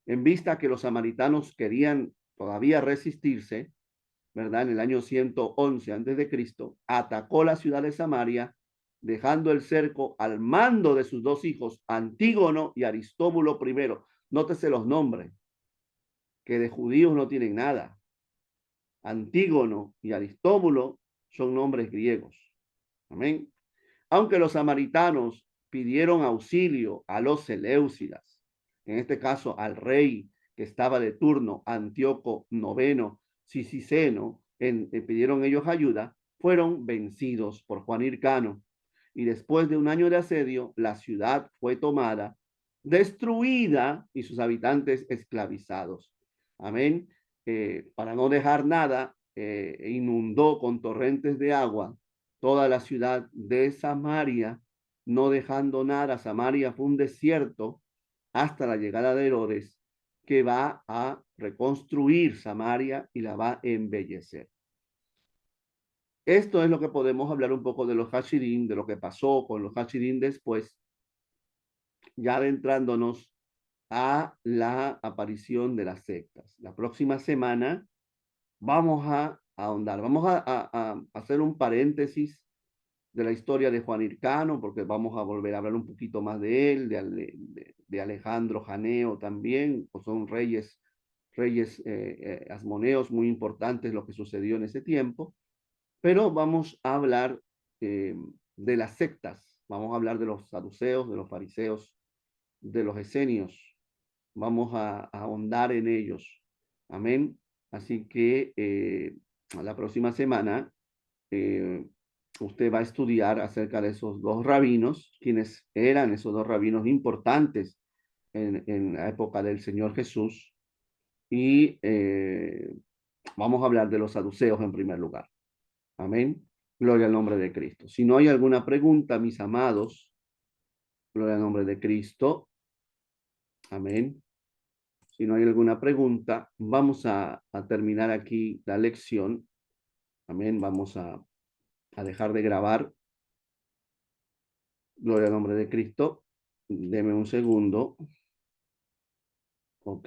en vista que los samaritanos querían todavía resistirse, ¿verdad? En el año 111 antes de Cristo, atacó la ciudad de Samaria, dejando el cerco al mando de sus dos hijos, Antígono y Aristóbulo I. Nótese los nombres, que de judíos no tienen nada. Antígono y Aristóbulo son nombres griegos. Amén. Aunque los samaritanos pidieron auxilio a los seleucidas, en este caso al rey que estaba de turno, Antíoco IX Cisiceno, pidieron ellos ayuda, fueron vencidos por Juan Hircano. Y después de un año de asedio, la ciudad fue tomada, destruida y sus habitantes esclavizados. Amén. Para no dejar nada, inundó con torrentes de agua toda la ciudad de Samaria, no dejando nada. Samaria fue un desierto hasta la llegada de Herodes, que va a reconstruir Samaria y la va a embellecer. Esto es lo que podemos hablar un poco de los Hashidim, de lo que pasó con los Hashidim después, ya adentrándonos a la aparición de las sectas. La próxima semana vamos a ahondar, vamos a hacer un paréntesis de la historia de Juan Hircano, porque vamos a volver a hablar un poquito más de él, de Alejandro Janeo también, pues son reyes asmoneos muy importantes lo que sucedió en ese tiempo, pero vamos a hablar de las sectas, vamos a hablar de los saduceos, de los fariseos, de los esenios, vamos a ahondar en ellos, amén. Así que la próxima semana usted va a estudiar acerca de esos dos rabinos, quienes eran esos dos rabinos importantes en la época del Señor Jesús, y vamos a hablar de los saduceos en primer lugar. Amén. Gloria al nombre de Cristo. Si no hay alguna pregunta, mis amados, gloria al nombre de Cristo. Amén. Si no hay alguna pregunta, vamos a terminar aquí la lección. Amén. Vamos a dejar de grabar. Gloria al nombre de Cristo. Deme un segundo.